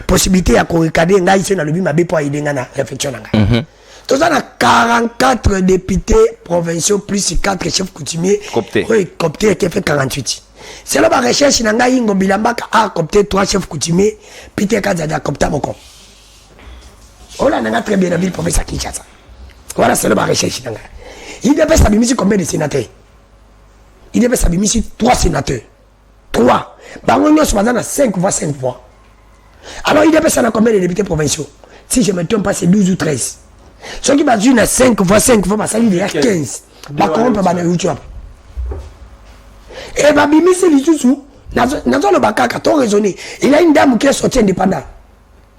Possibilité à regarder ngai ici dans le bima be pour aider na réflexion ngai. Tous on a 44 députés provinciaux plus 4 chefs coutumiers. Oui, copté qui fait 48. C'est là ma recherche ngai Ngombilamba a copté 3 chefs coutumiers, Peter Kazada copta moko. On a très bien la ville provinciale Kinshasa. Voilà, c'est là ma recherche ngai. Il devait s'abîmer combien de sénateurs? Il devait s'abîmer 3 sénateurs. 3. Bangonio se basant à 5 fois. Alors il devait s'en combien de députés provinciaux? Si je ne me trompe pas, c'est 12 ou 13. Ceux qui basent à 5 fois, ça lui dit 15. La corrompe va dans YouTube. Et Babimi, c'est les sous. Dans le Bakaka, tu as raisonné. Il a une dame qui est sortie indépendante.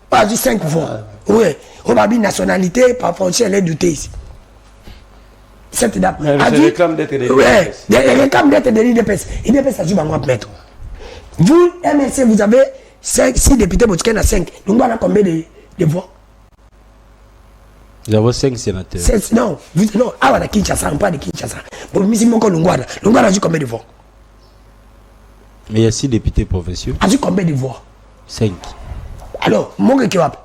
Pas 5 fois. Oui. Au Babi, nationalité, par frontière, elle est doutée ici. Cette dame a dit, réclame d'être des l'IDPS. Elle réclame d'être des l'IDPS. l'IDPS, ça joue à moi, maître. Vous, MLC, vous avez 6 députés, vous avez 5. Nous avons combien de voix? Nous avons 5 sénateurs. Non, ah, on a Kinshasa, on parle de Kinshasa. Bon, mais si mon Lungwada a eu combien de voix? Mais il y a 6 députés provinciaux. A eu combien de voix? 5. Alors, mon Kiwap.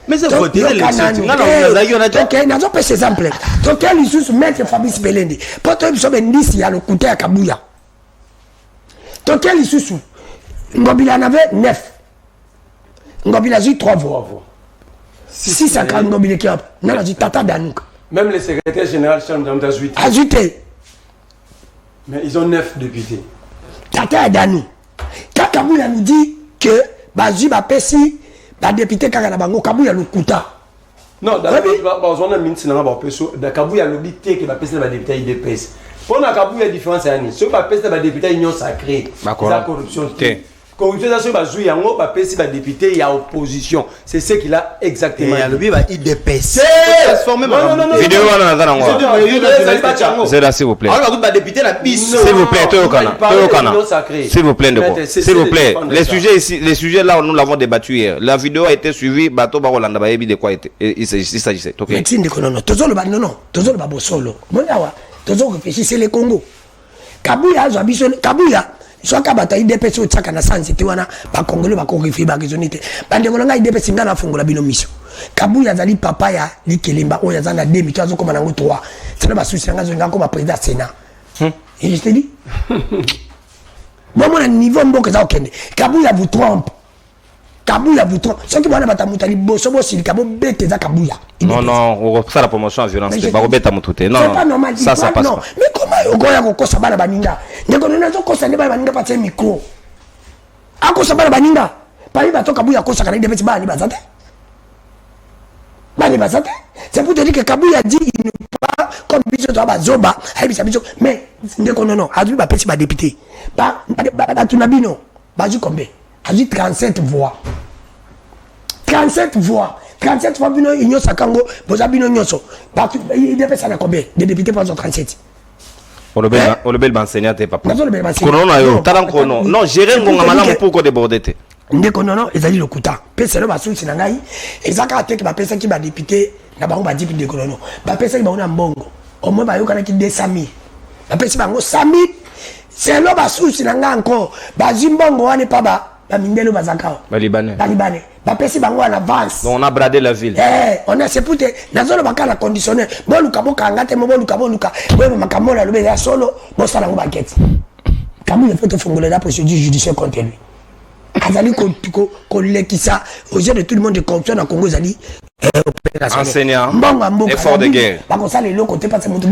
Mais c'est voté l'élection. Non, ok, nous avons fait ces exemples. Donc, il y a les maître Fabrice Belendi. Pourtant, nous sommes 10 il y a le côté à Kabouya. Donc, il y a les sous. Ngobila en avait 9. Ngobila a eu 3 voix. 650 Ngobila qui a eu Tata Danouk. Même le secrétaire général Charles Mdamdazoui. Ajouté. Mais ils ont 9 députés. Tata Danouk. Quand Kabouya nous dit que Bazu Bapesi, le député Kaganabango, Kabouya le Kouta. Non, dans on a mis dans Kabouya le député qui va passer le député IDPS. Pour la Kabouya, il y a différence. Ce qui va passer le député Union Sacrée. La corruption. Corruption, c'est ce qui va passer le député, il y a opposition. C'est ce qu'il a exactement. Il y a le IDPS. C'est transformé. Non. Vidéo, c'est là, s'il vous plaît. S'il vous plaît, s'il vous plaît, s'il vous plaît. Les sujets là, nous l'avons débattu hier. La vidéo a été suivie. Bateau Barolanda Bayebi de quoi il s'agissait. Médecine de non, toujours le babo solo. Toujours réfléchir, c'est le Congo. Kabouya, Kabouya. Soit kabata IDPS au tsaka na sanse te wana ba congolais ba ko rifi ba raisonnité bande ngona IDPS ngana fungola bino mission Kabouya zali papa ya likelemba o yazana 2 to azokoma nango 3 c'est ba souci ngazo ngako ba président Sénat et je te dis bon mon niveau mboka za okende Kabouya vous trompe ceux qui vont à Batamutali bosso bosso kabo bete za Kabouya non ça la promotion en violence c'est pas robeta mutute non c'est pas normal ça passe pas mais comment ogoya kokosa bana baninga ndeko nona zo kosa ne bana baninga pa tse micro akosa bana baninga pali bato Kabouya kosa kana ide beti bana ni bazate c'est pour te dire que Kabouya dit il ne pas comme biso to bazoba haibisa biso mais ndeko non azu ba pesi ba député ba tunabino bazu combien azu 37 voix 37 voix bino Union Sakango bozabino nyonso il dépêche à combien de députés pour 37 le bel enseignant t'es papa. Non, non, gérer mon maman pour déborder. Ndeko nono ezali lokuta pesa lo basusi na ngai ezaka ateke ba pesa ki ba député na bango ba dipi ndeko nono ba pesa ki ba ona mbongo au moins ba yokana ki 200,000 ba pesa bango 100,000 c'est lo basusi na ngai encore ba zimbongo wane pa ba mindelo bazaka ba libanais ba pesa bango en avance. Donc on a bradé la ville. On a c'est pour te nazolo bakala conditionner bon luka bokanga te mo bon luka we makamola lo be ya solo bo sala ngo baketi kamu le fait fongoler la procédure judiciaire contre lui. Azali kolekisa aux yeux de tout le monde de corruption dans Congo Zali enseignant effort de guerre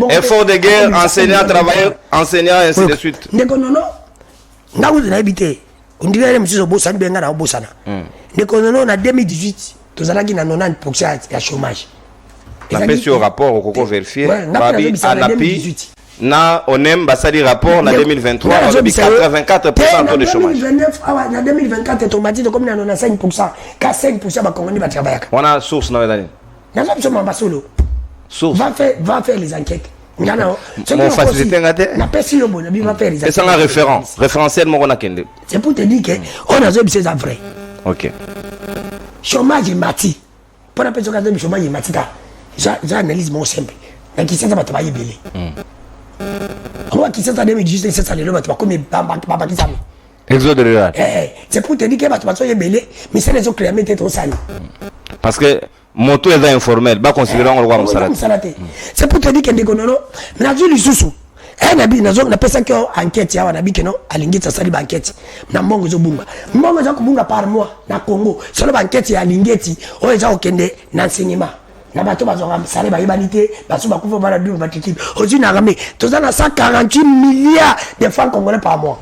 effort de guerre enseignant travailleur enseignant ainsi de suite ndeko nono ngawu na habité on dirait même si obosa benga na obosana ndeko nono na 2018 tozalaki na 90% ya chômage la pêche au rapport au coco vérifié babi anapi na onem basali rapport na 2023 on a 84% taux de chômage. 2029 na 2024 tomati comme na 5% ka 5% ba Congolais ba travailler. On a source na dani. Na source ma basolo. Source va faire les enquêtes. Ngana mon facilité ngate. Na pesi yo bona bi va faire les enquêtes. C'est ça la référence, référentiel mo na kende. C'est pour te dire que on a besoin c'est vrai. OK. Chômage mati. Pour la personne qui a chômage mati ta. J'analyse mon simple. Na qui ça va travailler belé. On qui c'est ça 2018 c'est ça le lot comme papa qui ça. Exode rural. C'est pour te dire que tu vas belé mais c'est les autres qui mettent trop sale. Parce que moto est informel, ba considérer on roi Musalate. C'est pour te dire que ndekonono na juli susu. Nabi nazo na pesa ko enquête ya nabi keno alingita sali ba enquête. Na mbongo zo bunga. Mbongo za kubunga par mois na Congo. Solo ba enquête ya lingeti o eza okende na enseignement. Na bato bazonga sale ba ibanité baso ba kufa bala du batiki ozi na ramé tozana 148 milliards de francs congolais par mois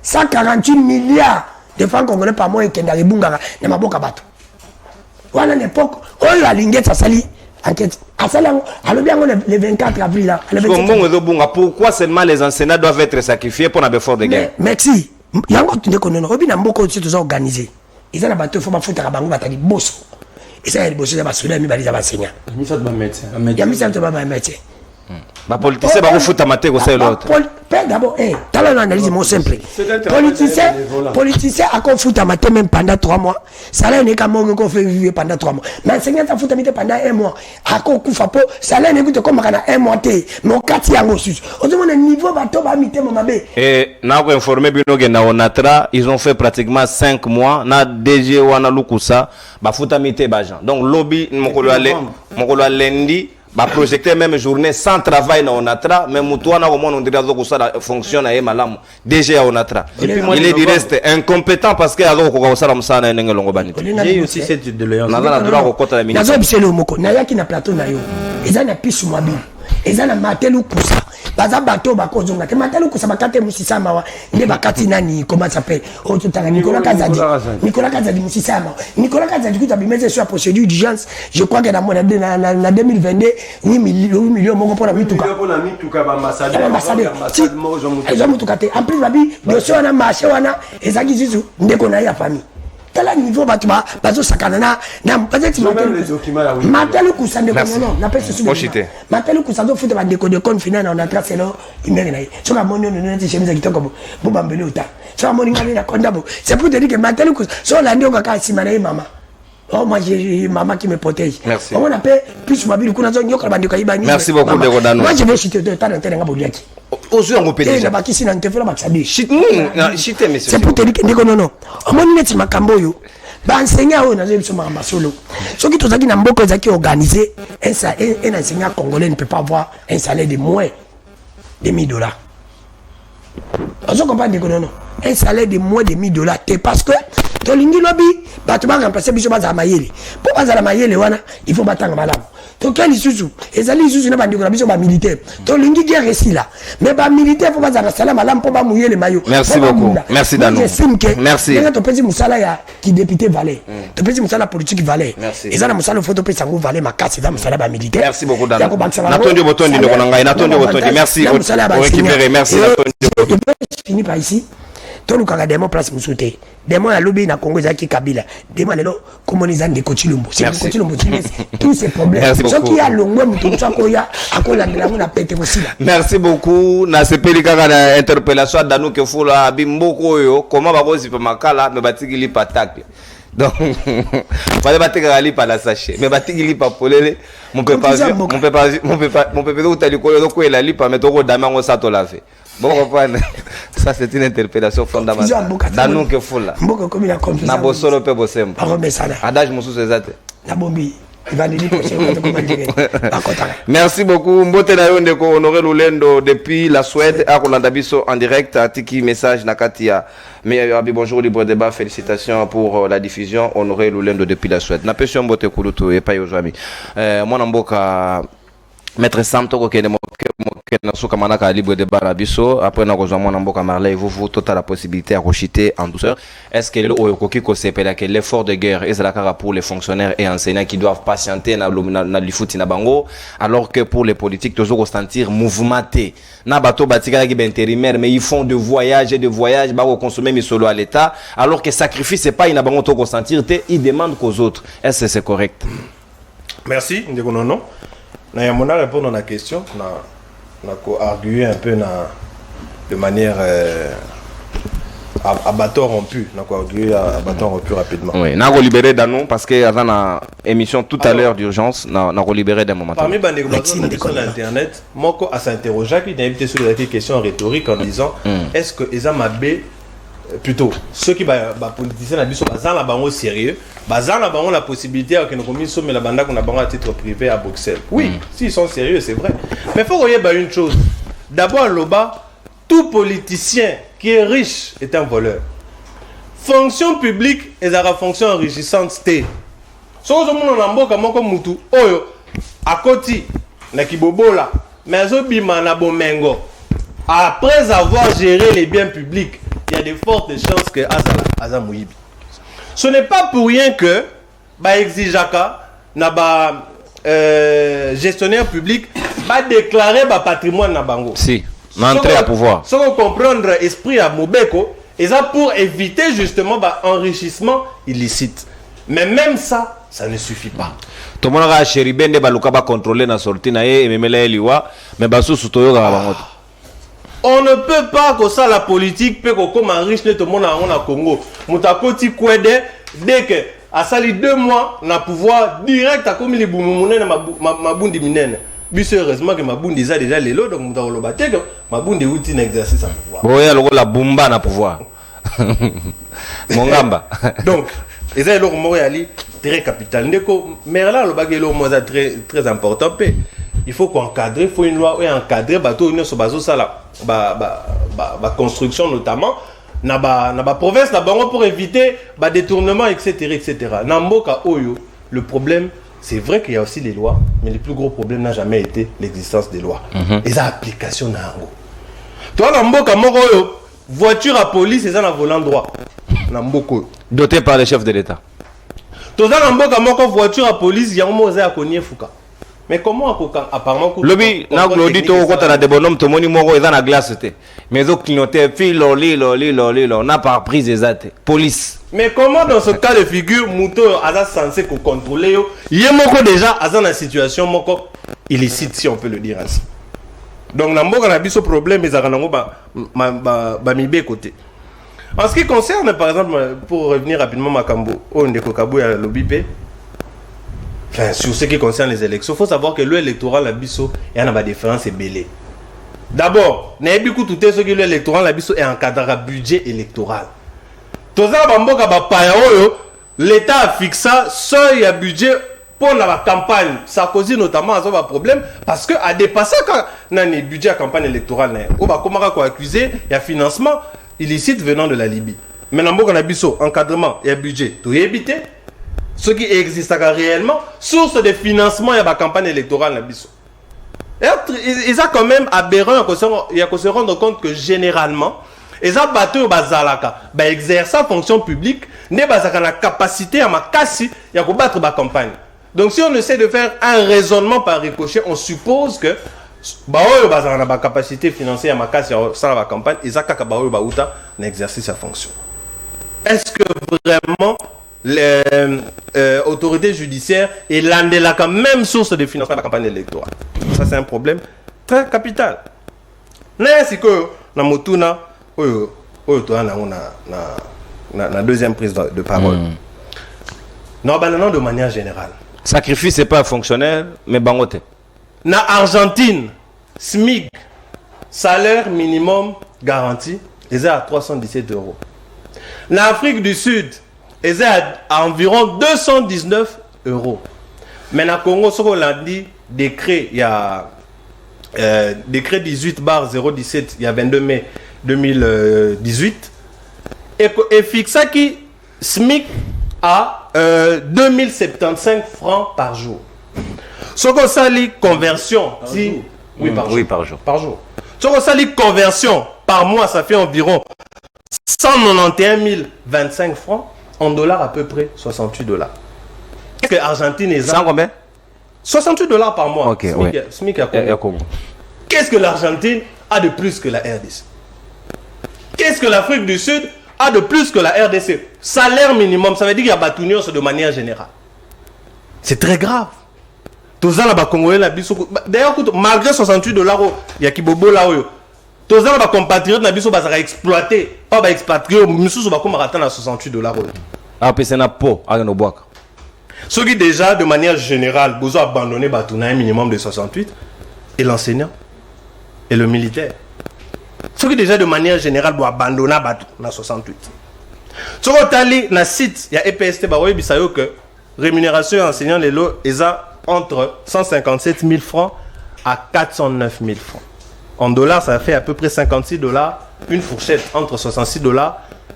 148 milliards de francs congolais par mois ekenda ribunga na maboka bato wana l'époque oyo alingeta sali enquête asala alo bien le 24 avril là pourquoi seulement les enseignants doivent être sacrifiés pour un effort de guerre merci yango tunde konono obi na mboko aussi toza organiser ils na bato faut ba futa bango batali bosso. Et ça, il y a des soldats qui sont enseignants. Il y a des médecins. Les politiciens vont foutre ma tête au sein de l'autre. D'abord, dans l'analyse, c'est simple. Politicien a qu'on fout à ma tête même pendant 3 mois. Ça n'est qu'à moi qu'on fait vivre pendant 3 mois. Mais enseignant a foutu à ma tête pendant 1 mois. À qu'on couvre pas, ça n'est que comme 1 mois. Mais on casse en ressources. On demande un niveau bateau à mité mon mabé. Et nous avons informé Bino Onatra, ils ont fait pratiquement 5 mois. Na DG Wana Lukusa, ba foutu à mité Bajan. Donc lobby, mon kolo lundi. Ba projecter même journée sans travail na Onatra mais mutuana au monde on dirait que ça fonctionne à malamu déjà Onatra il est du reste incompétent parce que azo ko sala msana ndenge longo bani j'ai aussi cette doléance na droit ko kota la ministre nazo biselo moko na yaki na plateau na yo ezana pisu mwabi ezana matelu kusa baza bato bakozonga te matelu kusa bakate musisama wa nde bakati nani comment ça s'appelle o tutanga Nicolas Kazadi musisama Nicolas Kazadi kuta bimeze sur la procédure d'urgence je crois que na 2022 8 millions mongo pour la mituka ba ambassadeur ils ont mituka te en plus babi dossier wana marché wana ezaki zizu ndeko na ya famille tala niveau batuma bazo sakana na peut-être matelu kusande ko non na pese sous matelu kusando futa ba déco de compte final on a tracé là imere na so ka monio non ti chemise kitoko bo bambele uta so moni ngani na kondabo c'est pour te dire que matelu kus so la ndio ka sima na mama. Oh, moi j'ai maman qui me protège. Merci. On appelle plus ma ville. Merci beaucoup de Rodano. Moi je vais citer de temps en temps Boliaki. Aux on peut déjà. C'est pour te dire que non. On m'a dit makambo yo. Ba enseignant on a dit sur ma solo. Ce qui tozaki na mboko zaki organisé un enseignant congolais ne peut pas avoir un salaire de moins de $1,000. On comprend que non. Un salaire de moins de $1,000 parce que tolingi lobby bato ba remplacer biso baza mayele po baza la mayele wana il faut batanga malamu to kali susu ezali susu na bandiko na biso ba militaire tolingi guerre ici là mais ba militaire faut baza sala malamu po ba muyele mayo. Merci beaucoup. Merci Dano. Merci. Nanga to pesi musala ya ki député Valais to pesi musala politique Valais ezana musala photo pesa ngo Valais makasi za musala ba militaire. Merci beaucoup Dano. Natondi botondi ndoko nanga natondi botondi merci pour récupérer merci Natondi. Je finis par ici. tolukaka demo place mosusu te demo ya lobi na Congo ezalaki Kabila demo lelo komona eza ndeko Chilombo tous ces problèmes soki ya longwe moto mosu akoya akolandela yango na pete kosila. Merci beaucoup na sepeli kaka na interpellation ya Danou Kefula bimboko oyo comment bakozipa makala me batikili patacle donc fallait batikala lipa la sachet mais batikili lipa polele mon pépé utali koyo ko ela lipa mais toko damango sato la fait. Bon, ça c'est une interpellation fondamentale. Danou Kefula. Na bosolo pe bosembo. Adage mosusu ezate. Na bombi. Merci beaucoup. Mbote na yo ndeko Honoré Lulendo depuis la Suède à Rolanda Biso en direct à Tiki message Nakatia. Mais bonjour libre débat, félicitations pour la diffusion Honoré Lulendo depuis la Suède. Na pession mbote kulutu et pas yo ami. Moi namboka Maître Sam toko kene na suka manaka libre débat na biso après na kozwa mwana mboka Marley vous total la possibilité à rechiter en douceur. Est-ce que le oyokoki ko sepela que l'effort de guerre est la pour les fonctionnaires et enseignants qui doivent patienter na lifuti na bango alors que pour les politiques toujours sentir mouvementé na bato batika ki intérimaire mais ils font de voyages ba consommer misolo à l'état alors que sacrifice c'est pas ina bango to sentir te ils demandent qu'aux autres. Est-ce que c'est correct? Merci ndeko nono. Na ya mona répondre à la question na ko arguer un peu de manière à bâton rompu, na ko arguer à bâton rompu rapidement. Oui, na ko libérer Danou parce que avant la émission tout à l'heure d'urgence na ko libérer d'un moment. Parmi bande sur internet, moko a s'interroger qui n'a été sur la question rhétorique en disant est-ce que Ezamabé plutôt ceux qui politiciens na biso bazan la bango sérieux bazan la bango la possibilité que nous commis sommet la banda qu'on a bango à titre privé à Bruxelles. Oui, s'ils sont sérieux, c'est vrai. Mais faut regarder une chose. D'abord loba tout politicien qui est riche est un voleur. Fonction publique est la fonction enrichissante té. So zo mono na mboka moko mutu oyo akoti na kibobola mais zo bima na bomengo après avoir géré les biens publics. Il y a de fortes chances que Azala Mouibi. Ce n'est pas pour rien que Exijaka n'a gestionnaire public va déclarer patrimoine na bango. Si, l'entrée à pouvoir. Sans comprendre esprit à Mobeko, et ça pour éviter justement enrichissement illicite. Mais même ça, ça ne suffit pas. Tout le monde a chéri bende baluka ba contrôler na sortie na e memela eliwa mais basu sutoyo ga bango. On ne peut pas que ça la politique peut comme riche tout le monde en Congo. Mutakoti kwede dès que à sali 2 mois na pouvoir direct à comme les boumouné na mabundi minene. Bis heureusement que mabundi ça déjà les lots donc mutakolo baté que mabundi outil exercice à pouvoir. Boya loko la bumba na pouvoir. Mongamba. Donc et ça loko moyali très capital ndeko mais là le bagelo moi très très important pe. Il faut qu'encadrer, il faut une loi encadrer bateau une sur bazo ça là construction notamment na ba province na bango pour éviter détournement etc. Namboka oyo le problème c'est vrai qu'il y a aussi les lois mais le plus gros problème n'a jamais été l'existence des lois et ça application na ngo toi namboka moko oyo voiture à police et ça na volant droit namboko doté par le chef de l'État toi namboka moko voiture à police yango moza konye fuka. Mais comment apparemment Lobby na glodi to ko tana de bonhomme to moni moko eza na glace te mais zo clignoter filo lilo na par prise ezate police. Mais comment dans ce cas de figure muto aza censé ko contrôler yo yemoko déjà aza na situation moko illicite si on peut le dire ainsi. Donc na mboka na biso problème ezaka nango ba mibe côté. En ce qui concerne par exemple pour revenir rapidement Makambo o ndeko kabu ya lobby pe. Enfin, sur ce qui concerne les élections, il faut savoir que l'électoral la biso il y a une différence belée. D'abord, n'ayez tout ce que l'électoral la biso est encadré à budget électoral. Tout ça l'État a fixé seuil à budget pour la campagne. Ça cause notamment un problème parce que à dépasser quand le budget à campagne électorale, on va comment accuser il y a financement illicite venant de la Libye. Maintenant, on a biso encadrement et budget tout éviter. Ce qui existe réellement, source de financement et de campagne électorale. Ils ont quand même aberrant, il y a qu'on se rendre compte que généralement, ils ont battu au bazalaka, exercer sa fonction publique, n'est pas la capacité à ma casser, il y a qu'on battre la campagne. Donc si on essaie de faire un raisonnement par ricochet, on suppose que baoyo bazana na ba capacité financière ma casse ça la campagne ezaka ka baoyo bauta na exercice sa fonction. Est-ce que vraiment l'autorité judiciaire est la même source de financement de la campagne électorale? Ça c'est un problème très capital. N'est-ce que na motuna oyo to na deuxième prise de parole. Non, de manière générale. Sacrifice c'est pas fonctionnel mais bangote. Na Argentine, SMIC, salaire minimum garanti, est à 317 €. Na Afrique du Sud, est à environ 219 €. Mais na Congo, ce qu'on a dit, décret, il y a décret 18/017, il y a 22 mai 2018, et fixe qui SMIC à 2075 francs par jour. Ce qu'on s'allie conversion, oui par jour. Ce qu'on s'allie conversion par mois, ça fait environ 191 025 francs en dollars à peu près 68 $. Qu'est-ce que l'Argentine est ça combien? 68 $ par mois. Ok, SMIC à Congo. Qu'est-ce que l'Argentine a de plus que la RDC? Qu'est-ce que l'Afrique du Sud a de plus que la RDC? Salaire minimum, ça veut dire qu'il y a Batunion de manière générale. C'est très grave. D'ailleurs, malgré 68 $, il y a Kibobo là. Tous les compatriotes sont exploités. Pas expatriés, mais ils sont 68 $. Ah, puis c'est un pot à nos bois. Ceux qui déjà, de manière générale, vous ont abandonné un minimum de 68, et l'enseignant, et le militaire. Ceux qui déjà, de manière générale, vous abandonner 68. Ceux qui ont allé dans le site, il y a EPST, que rémunération enseignant les lots, ils ont entre 157 000 francs à 409 000 francs. En dollars, ça fait à peu près 56 $, une fourchette entre 66 $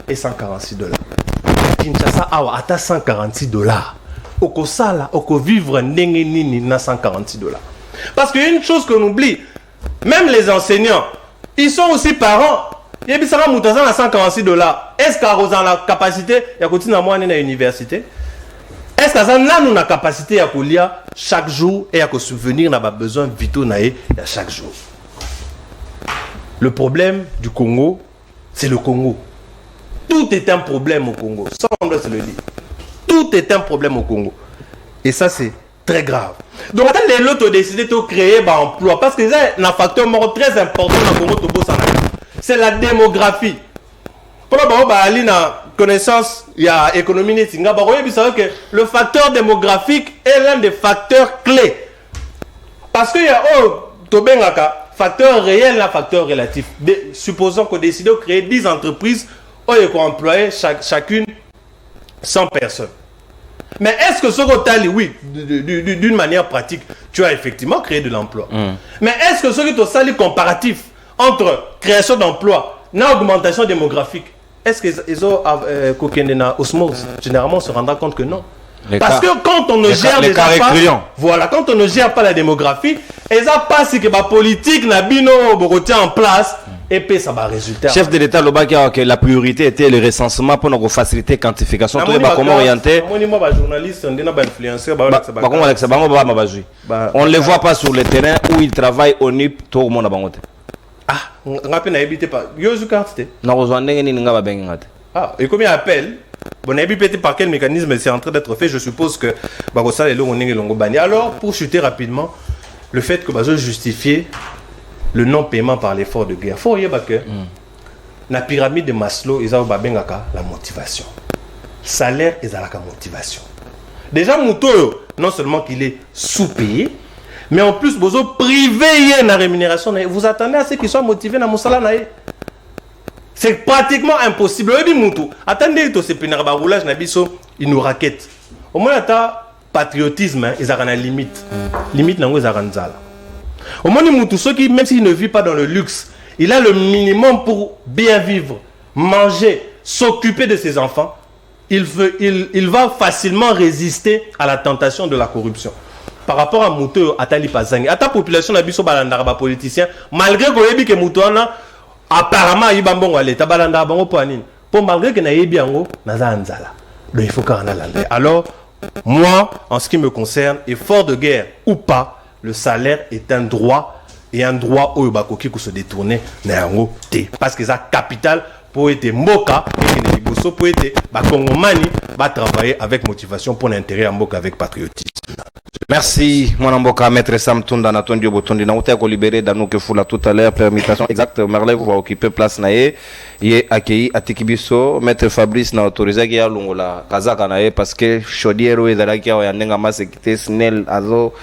et 146 $. Kinshasa, à 146 $. Oko sala, oko vivre ndenge nini na 146 $. Parce qu'une chose qu'on oublie, même les enseignants, ils sont aussi parents. Il y a 146 $. Est-ce qu'ils ont la capacité de continuer à aller à l'université? Est-ce qu'ils ont la capacité à lire chaque jour et à souvenir de besoins vitaux chaque jour? Le problème du Congo, c'est le Congo. Tout est un problème au Congo. Ça, on doit se le dire. Tout est un problème au Congo. Et ça, c'est très grave. Donc, les lots ont décidé de créer un emploi. Parce que c'est un facteur très important dans le Congo. C'est la démographie. Pour la connaissance, il y a l'économie. Vous savez que le facteur démographique est l'un des facteurs clés. Parce qu'il y a facteur réel et facteur relatif. Supposons qu'on décide de créer 10 entreprises où il faut employer chacune 100 personnes. Mais est-ce que ce que oui, d'une manière pratique, tu as effectivement créé de l'emploi. Mais est-ce que ce que tu as comparatif entre création d'emploi et augmentation démographique, est-ce qu'ils ont osmose? Généralement, on se rendra compte que non. Parce que quand on ne gère quand on ne gère pas la démographie, ils n'ont pas si que la politique n'a pas en place. Et puis ça va résulter. Chef de l'État, que la priorité était le recensement pour nous faciliter la quantification. Comment orienter? On ne les voit pas sur le terrain où ils travaillent au NIP. Tout le monde a bangoté. Ah, on n'a pas habité pas. Yosu carte. Ah, et combien appelle? Bon, par quel mécanisme c'est en train d'être fait? Je suppose que Barossa est là. Alors, pour chuter rapidement, le fait que Bazo justifier le non-paiement par l'effort de guerre. Il faut dire que la pyramide de Maslow, ils ont la motivation. Salaire, ils ont la motivation. Déjà, Mouto, non seulement qu'il est sous-payé, mais en plus, vous privé de la rémunération. Vous attendez à ce qu'ils soient motivés dans mon salaire. C'est pratiquement impossible. Attendez, ils nous raquettent. Au moins, il y a patriotisme, ils ont une limite. Limite, ils ont une au moins, même s'il ne vit pas dans le luxe, il a le minimum pour bien vivre, manger, s'occuper de ses enfants. Il va facilement résister à la tentation de la corruption. Par rapport à Mouto, Atali Pazangi, à ta population, la politicien, malgré que Mouto apparemment, il y a un l'État, pour malgré que il faut qu'on ait. Alors, moi, en ce qui me concerne, effort de guerre ou pas, le salaire est un droit et un droit où bakoki ko se détourner na yango te parce que ça capital pour être mboka et ne liboso pour être ba kongomani ba travailler avec motivation pour l'intérêt à mboka avec patriotisme. Merci, mon mboka, maître Sam Tunda, Natondi Obotondi. Nous avons libéré dans que Foula tout à l'heure, permutation exacte. Marley, vous va occuper place nae. Il est accueilli à Tikibiso. Maître Fabrice n'a autorisé qu'il y a l'ongola Kazaka nae parce que Chaudiero et Zalaki a un masse qui snell azo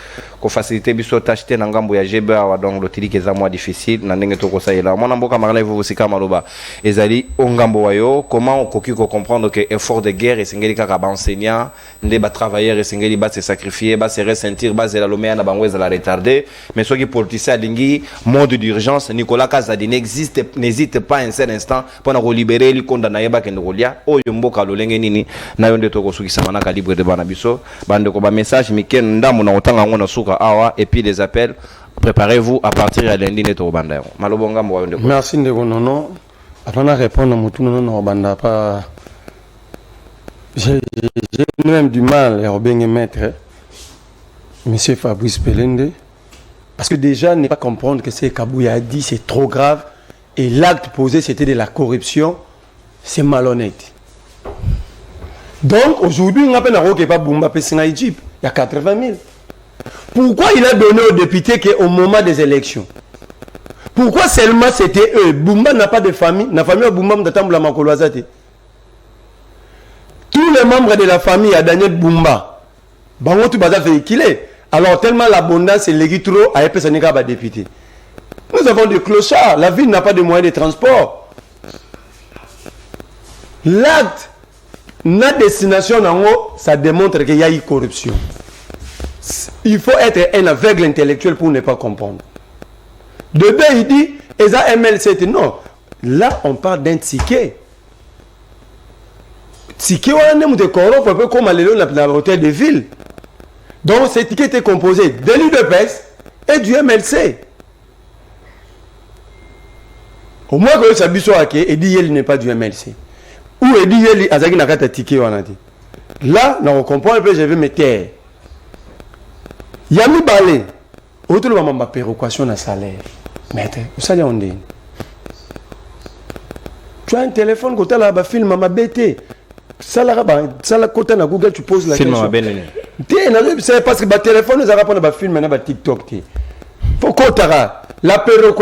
ko facilité biso t'acheter na ngambo ya GBA donc le tili keza moins difficile na ndenge to ko ça là. Mon mboka Marley vous aussi kamaloba. Ezali ongambo wayo comment on koki ko comprendre que effort de guerre et singeli kaka ba enseignant, ndé ba travailleurs et singeli ba se sacrifier, ba se ressentir base la lomé na bangweza la retarder mais ceux qui politicien lingi mode d'urgence Nicolas Kazadi n'hésite pas un seul instant pour nous libérer les condamnés ba kende kolia oyo mboka lolenge nini na yonde to ko sukisa manaka libre de bana biso bande ko ba message miken ndamu na otanga ngona suka awa et puis les appels préparez-vous à partir à lundi neto banda yo malobonga mbo yonde ko merci ndeko nono avant de répondre à mon tour non banda pas j'ai même du mal à bien mettre Monsieur Fabrice Pelende, parce que déjà, ne pas comprendre que ce Kabouya a dit, c'est trop grave, et l'acte posé, c'était de la corruption, c'est malhonnête. Donc, aujourd'hui, on appelle un pas Boumba Pessina Egypte, il y a 80 000. Pourquoi il a donné aux députés qu'au moment des élections? Pourquoi seulement c'était eux? Boumba n'a pas de famille, la famille Boumba n'a Makoloazate. Tous les membres de la famille à Daniel Boumba, Bango tout bazar véhiculé. Alors tellement l'abondance est légui trop à Epesanika ba député. Nous avons des clochards, la ville n'a pas de moyens de transport. L'acte, notre destination en haut, ça démontre qu'il y a eu corruption. Il faut être un aveugle intellectuel pour ne pas comprendre. De deux, il dit, Eza MLC, non. Là, on parle d'un ticket. Ticket, on a des corrompre un peu comme à l'hôtel de ville. Donc, ce ticket était composé de l'UDPS et du MLC. Au moins que ça biso ake et dit il n'est pas du MLC. Ou il dit il azaki na kata ticket on a dit. Là, on comprend un peu, je vais me taire. Yami balé. Autour de ma péréquation na salaire. Maître, vous savez on dit. Tu as un téléphone côté là ba film ma BT. Ça la côté na Google tu poses la question. C'est parce que le téléphone nous a répondu à film maintenant TikTok. Pourquoi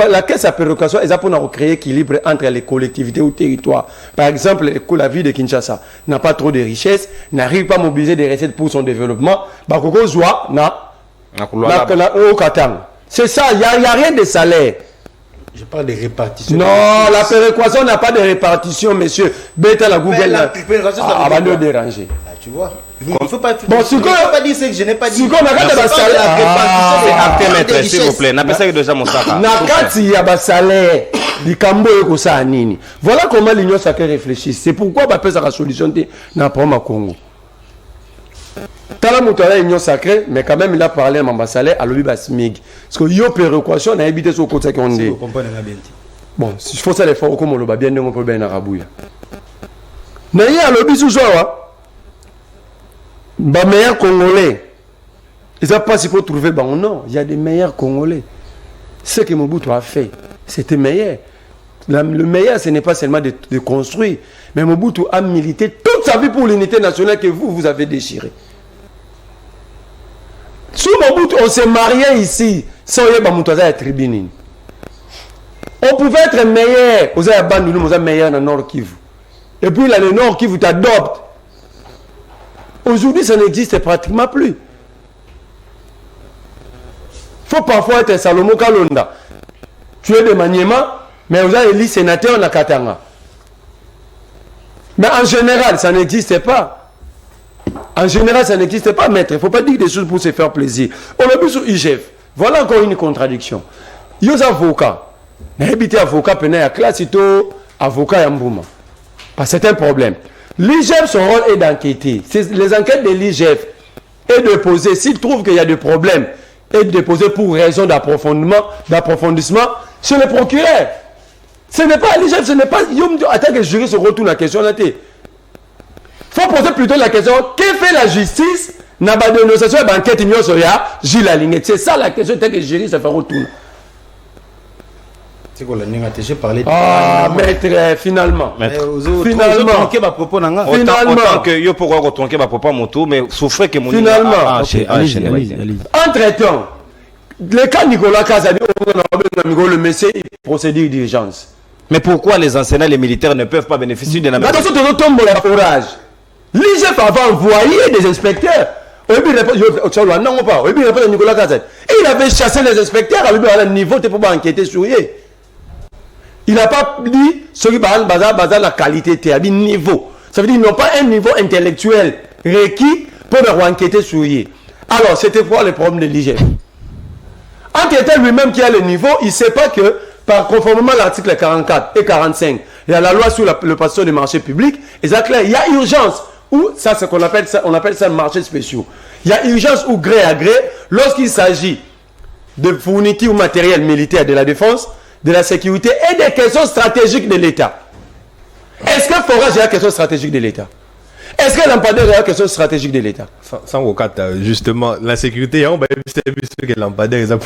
la caisse à péréquation est pour créer équilibre entre les collectivités ou territoires. Par exemple, la ville de Kinshasa n'a pas trop de richesses, n'arrive pas à mobiliser des recettes pour son développement. C'est ça, il n'y a rien de salaire. Je parle de répartition. Non, la péréquation n'a pas de répartition, monsieur. Bête à la Google. La péréquation, ça va nous déranger. Tu vois. Il ne faut pas dire ce que je n'ai pas dit. Si on a la maître, s'il vous plaît. N'a pas ça que déjà mon sac. Nakati ya ba salaire du Kambo eko sa nini. Voilà comment l'Union sacrée réfléchit. C'est pourquoi ba pesa la solution na problème à Congo. Tala mutala l'Union sacrée, mais quand même il a parlé à Mambasale à l'obi basmig. Parce que yo péréquation na habité sur côté qu'on dit. Bon, si je fais ça les fois comme le ba bien on peut bien arabouya. Na ya l'obi sous joie. Les meilleurs Congolais, ils ne savent pas s'il faut trouver. Non, il y a des meilleurs Congolais. Ce que Mobutu a fait, c'était meilleur. Le meilleur, ce n'est pas seulement de construire, mais Mobutu a milité toute sa vie pour l'unité nationale que vous avez déchirée. Sous Mobutu, on s'est marié ici, sans y tribune. On pouvait être meilleur. Vous avez abandonné, vous êtes meilleur dans le Nord Kivu. Et puis là, le Nord Kivu t'adopte. Aujourd'hui, ça n'existe pratiquement plus. Il faut parfois être Salomon Kalonda. Tu es de Maniema, mais vous avez élu sénateur en Katanga. Mais en général, ça n'existe pas. En général, ça n'existe pas, maître. Il ne faut pas dire des choses pour se faire plaisir. On a vu sur IGF. Voilà encore une contradiction. Il y a des avocats. Les avocats peuvent être classe, avocat Yambouma. Parce que c'est un problème. L'IGF, son rôle est d'enquêter. Les enquêtes de l'IGF est de poser, s'il trouve qu'il y a des problèmes, et de poser pour raison d'approfondissement chez le procureur. Ce n'est pas l'IGF, ce n'est pas... Attends que le jury se retourne la question là. Il faut poser plutôt la question, que fait la justice n'a pas de dénonciation d'enquête, c'est ça la question que le jury se fait retourner. J'ai parlé de... Ah, maître, finalement. Finalement. Autant que yo pourquoi retronquer ma propre moto, mais souffrez que mon... Finalement. Allez-y. Entre-temps, le cas Nicolas Kazadi, le monsieur, procédure d'urgence. Mais pourquoi les enseignants et les militaires ne peuvent pas bénéficier d'un... Attention, tu tombes le forage. L'IGF avait envoyé des inspecteurs. Nicolas Kazadi. Il avait chassé les inspecteurs à un niveau pour enquêter sur eux. Il n'a pas dit ce qui est la qualité de niveau. Ça veut dire qu'ils n'ont pas un niveau intellectuel requis pour enquêter sur eux. Alors, c'était quoi le problème de l'IGF? Entre-temps, lui-même qui a le niveau, il ne sait pas que, conformément à l'article 44 et 45, il y a la loi sur le passation des marchés publics, et ça, il y a urgence, ou ça, c'est qu'on appelle ça, on appelle ça marché spéciaux. Il y a urgence ou gré à gré, lorsqu'il s'agit de fourniture matérielle militaire de la défense, de la sécurité et des questions stratégiques de l'État. Est-ce que le forage est la question stratégique de l'État? Est-ce que lampadaire est la question stratégique de l'État? Sans au cas, justement, la sécurité, on va que lampadaire est Donc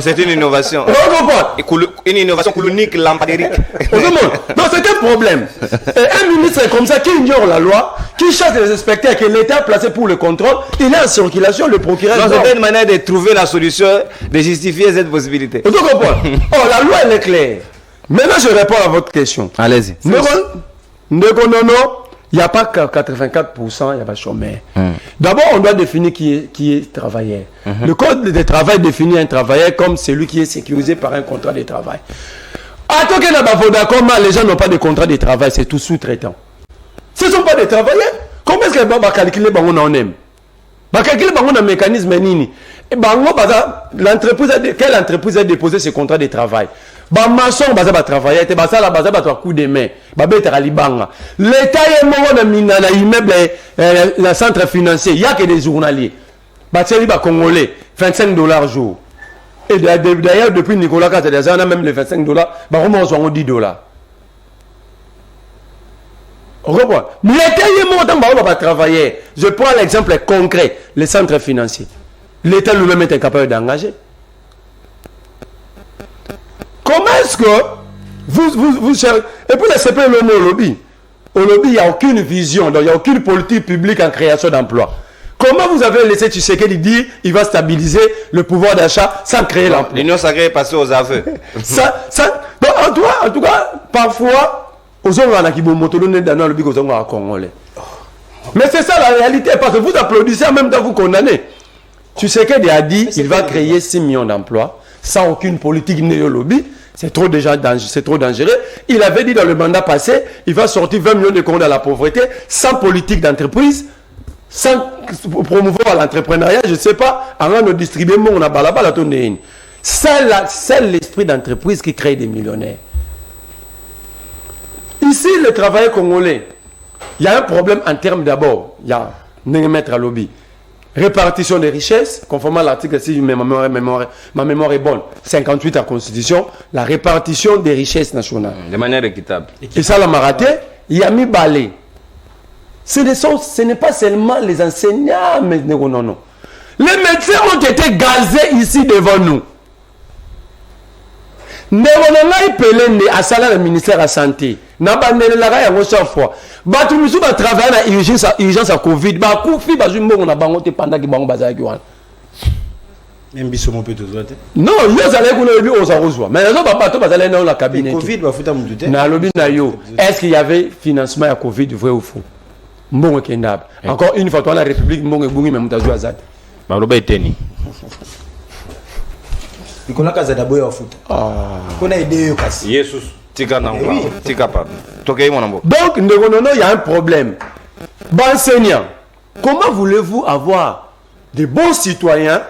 c'est une innovation. Une innovation colonique lampadérique. Donc c'est un problème. Et un ministre comme ça qui ignore la loi, qui chasse les inspecteurs que l'État a placé pour le contrôle, il est en circulation, le procureur. Donc c'est une manière de trouver la solution, de justifier cette possibilité. Vous comprenez? Oh, la loi elle est claire. Maintenant je réponds à votre question. Allez-y. Non, il n'y a pas 84%, il n'y a pas chômeur. D'abord, on doit définir qui est travailleur. Le code de travail définit un travailleur comme celui qui est sécurisé par un contrat de travail. À tout cas, les gens n'ont pas de contrat de travail, c'est tout sous-traitant. Ce ne sont pas des travailleurs. Comment est-ce qu'on va calculer on aime? Va calculer un mécanisme nini. Quelle entreprise a déposé ce contrat de travail? Maçon va travailler, un coup de main. L'État est mort dans l'immeuble, le centre financier. Il n'y a que des journaliers. Les Congolais, $25 jour. Et d'ailleurs, depuis Nicolas Kazadi, on a même les $25, on a $10. L'État est mort dans travailler. Je prends l'exemple concret, les centres financiers. L'État lui-même est incapable d'engager. Comment est-ce que vous cherchez... Et puis le CP au lobby, il n'y a aucune vision, donc il n'y a aucune politique publique en création d'emplois. Comment vous avez laissé Tshisekedi dire qu'il va stabiliser le pouvoir d'achat sans créer l'emploi? L'Union sacrée est passée aux aveux. Donc, en tout cas, parfois, aux gens qui vont monter dans le lobby aux gens congolais. Mais c'est ça la réalité, parce que vous applaudissez en même temps vous condamnez. Tshisekedi a dit qu'il va créer 6 millions d'emplois sans aucune politique néo-lobby. C'est trop dangereux. Il avait dit dans le mandat passé, il va sortir 20 millions de Congolais dans la pauvreté, sans politique d'entreprise, sans promouvoir l'entrepreneuriat, je ne sais pas, avant de distribuer mon abalaba la tonne. C'est l'esprit d'entreprise qui crée des millionnaires. Ici, les travailleurs congolais, il y a un problème en termes d'abord, il y a mettre à lobby. Répartition des richesses, conformément à l'article 6, ma mémoire est bonne, 58 à la Constitution, la répartition des richesses nationales. De manière équitable. Et ça, la maraté, il y a mis balai. Ce n'est pas seulement les enseignants, mais non. Les médecins ont été gazés ici devant nous. Nous avons appelé à salaire le ministère de la Santé. Nous avons appelé chaque fois. Nous avons travaillé dans l'urgence à Covid. Nous avons fait des pendant que nous avons non, ils allaient mais les autres allaient dans la cabinet. Est-ce qu'il y avait financement à Covid, vrai ou faux? Encore une fois, la République, Nicolas Kazadi boya au foot. On a aidé Jesus, donc, il y a un problème. Enseignants, comment voulez-vous avoir de bons citoyens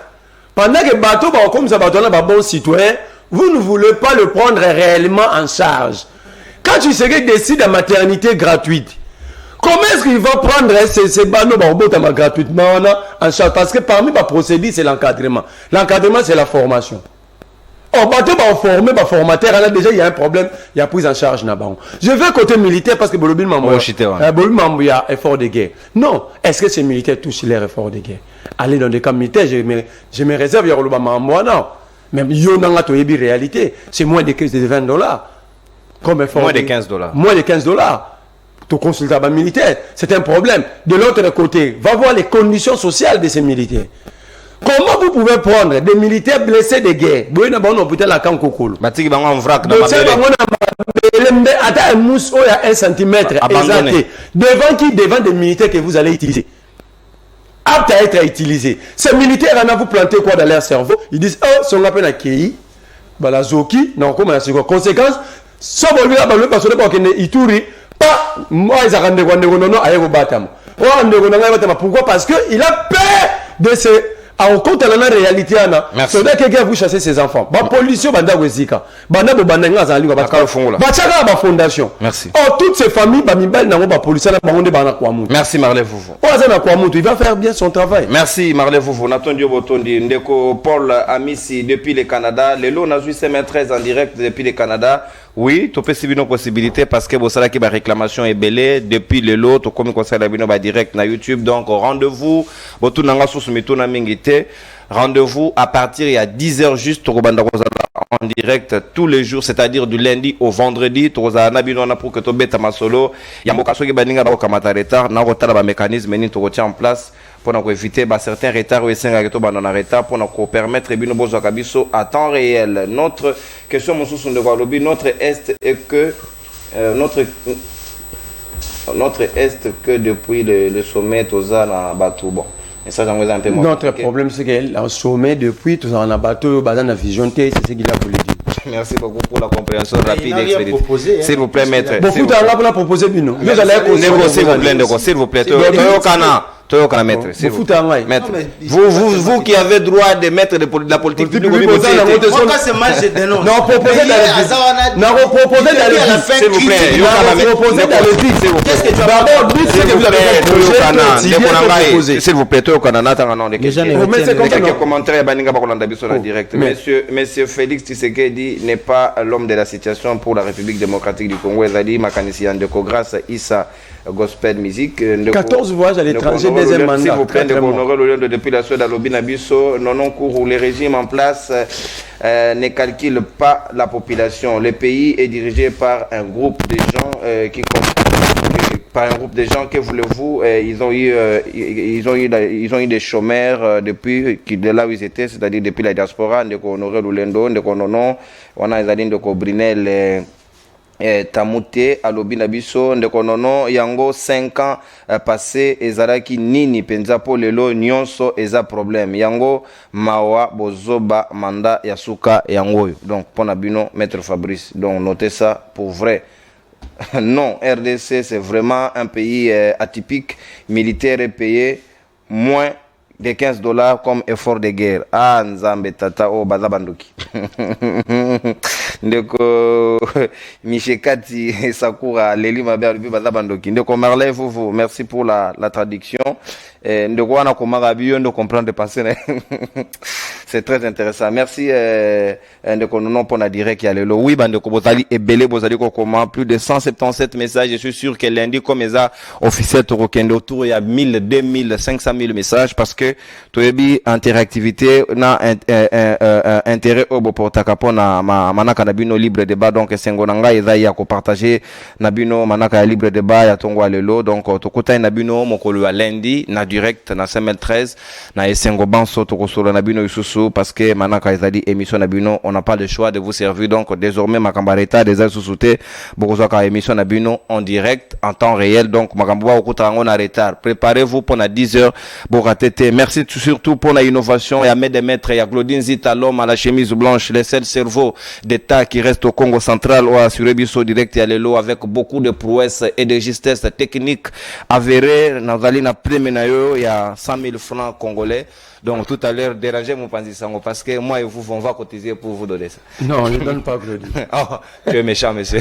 pendant que bateau comme ça bons citoyens, vous ne voulez pas le prendre réellement en charge? Quand tu sais qu'il décide de maternité gratuite, comment est-ce qu'il va prendre ces banaux gratuitement en charge? Parce que parmi les procédures, c'est l'encadrement. L'encadrement, c'est la formation. Oh, bateau formé, formateur, là déjà il y a un problème, il y a prise en charge. Je vais côté militaire parce que Bolobin il y a effort de guerre. Non, est-ce que ces militaires touchent les efforts de guerre? Aller dans des camps militaires, je me réserve, il y a non. Même Yonanga Toyebi réalité, c'est moins de 20 $. Comme effort. Moins de 15 $. Moins de 15 $. Tu consultes un militaire, c'est un problème. De l'autre côté, va voir les conditions sociales de ces militaires. Comment vous pouvez prendre des militaires blessés de guerre? Vous avez un hôpital à Kankokolo. Batiki bango en vrac dans Donc, ma c'est un mousse à 1 cm Abandonné. devant des militaires que vous allez utiliser. Apte à être utilisé. Ces militaires, en a vous planté quoi dans leur cerveau? Ils disent, oh, si on appelle un KI, la Zoki, non, comment c'est quoi? Conséquence, sauf au lieu de parce que Ituri, pas, moi, ils ont rendu non, à Erobatam. Pourquoi? Parce qu'il a peur de ce. En compte la réalité, merci. C'est quelqu'un vous chasser ses enfants. Ba pollution banda wezika. Banda bo banda nga zali ba fondation. Merci. Oh, toutes ces familles ba mibal na ba pollution na bangonde bana kwa mutu. Merci Marley Foufou. Il va faire bien son travail. Merci Marley Foufou. Natondi Botondi Ndeko Paul Amissi depuis le Canada. Le lot n'a juste CM13 en direct depuis le Canada. Oui, tu peux suivre nos possibilités parce que vous savez que la réclamation est belle depuis le lot. Tu comme conseil la direct na YouTube. Donc rendez-vous. Botu nanga susumitu na mingite. Rendez-vous à partir il y a 10h juste en direct tous les jours, c'est-à-dire du lundi au vendredi. Tozana bino na pour que to beta masolo. Yamboka soki baninga ba kamata retard na rotala ba mécanisme ni to tient en place pour éviter certains retards ou esenga que to banana retard pour nous permettre bino bozo kabiso à temps réel. Notre question mosusu de Walobi, notre est est que notre est que depuis le sommet Tozana Batou bon. Et ça, j'en un peu moins. Notre problème, c'est qu'elle a sommet depuis, tout ça, on a bateau, basé la vision, c'est ce qu'il a voulu dire. Merci beaucoup pour la compréhension rapide et expéditive. S'il vous plaît, maître. Beaucoup d'argent pour proposer, Bino. S'il vous plaît, Toyokana maître. Vous qui avez droit de mettre de la politique publique. Moi, quand c'est mal, je dénonce. Non, proposez d'aller s'il vous plaît. Qu'est-ce que tu as d'abord, c'est que vous avez proposé. S'il vous plaît, Toyokana, n'attendons quelques commentaires. Monsieur Félix Tshisekedi n'est pas l'homme de la situation pour la République démocratique du Congo. Ezali Makanisi Andeko grâce Issa Gospel Music. 14 voyages à l'étranger, deuxième mandat. S'il vous plaît, depuis la Suède à Lobinabiso, non cours où le régime en place ne calcule pas la population. Le pays est dirigé par un groupe de gens que voulez-vous, ils ont eu des chômeurs depuis de là où ils étaient, c'est-à-dire depuis la diaspora, de Honoré Lulendo, de Kononon, on a de Brinel Tamute alobi na biso ndeko nono yango 5 ans passé ezalaki nini penza po lelo nyonso eza problème yango mawa bozoba manda ya suka yango. Donc pona bino maître Fabrice, donc notez ça pour vrai. Non, RDC c'est vraiment un pays atypique, militaire et payé moins de 15 $ comme effort de guerre. Ah, Nzambe tata o bazabandoki. Ndeko Michekati Sakura Leli Maber depuis bazabandoki. Ndeko Marley Foufou, merci pour la traduction. Ndeko wana komara biyo ndo comprendre passer. C'est très intéressant. Merci ndeko non pour la direct ya lelo. Oui, bandeko bozali ebele bozali ko comment plus de 177 messages. Je suis sûr que lundi comme ça officiel Torokendo autour il y a 1000, 2000, 500 000 messages parce que toyebi interactivité na intérêt obo pour takapo na manaka na bino libre débat donc sengo nanga eza ya ko partager na bino manaka ya libre débat ya tongwa lelo donc tokuta na bino mokolo ya lundi na direct na CM13 na esengo banso tokosolo na bino isusu parce que manaka ezali émission na bino on n'a pas le choix de vous servir donc désormais makambareta des susouté bokozaka émission na bino en direct en temps réel donc makambo okuta ngo na retard préparez-vous pour na 10h boratete. Merci surtout pour la innovation et à mes maîtres, il y a Claudine Zita, l'homme à la chemise blanche, les seuls cerveaux d'État qui restent au Congo central ou à Surebiso direct et à l'élo avec beaucoup de prouesses et de justesse technique avérée. Nous allons après il y a 100 000 francs congolais. Donc tout à l'heure, dérangez mon Panzisango parce que moi et vous, on va cotiser pour vous donner ça. Non, je ne donne pas Claudie. Oh, tu es méchant, monsieur.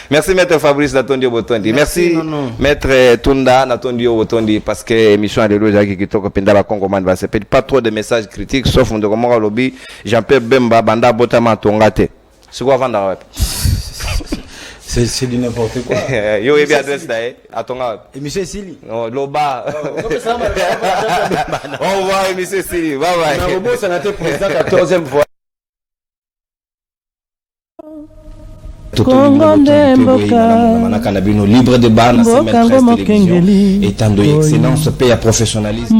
Merci, maître Fabrice Natondio Botondi. Merci, maître Tunda Natondio Botondi parce que l'émission a des lois qui toquent Pendala Congo Man va se faire pas trop de messages critiques sauf on de comment lobby Jean-Pierre Bemba Banda Botama Tongate. C'est quoi vendre? C'est du n'importe quoi. Yo, il y a adresse là, à ton gars. Et monsieur Sili. Non, Loba. Au revoir, monsieur Sili. Bye bye. On a président 14e fois. libre débat na CML télévision étant de excellence paix à professionnalisme.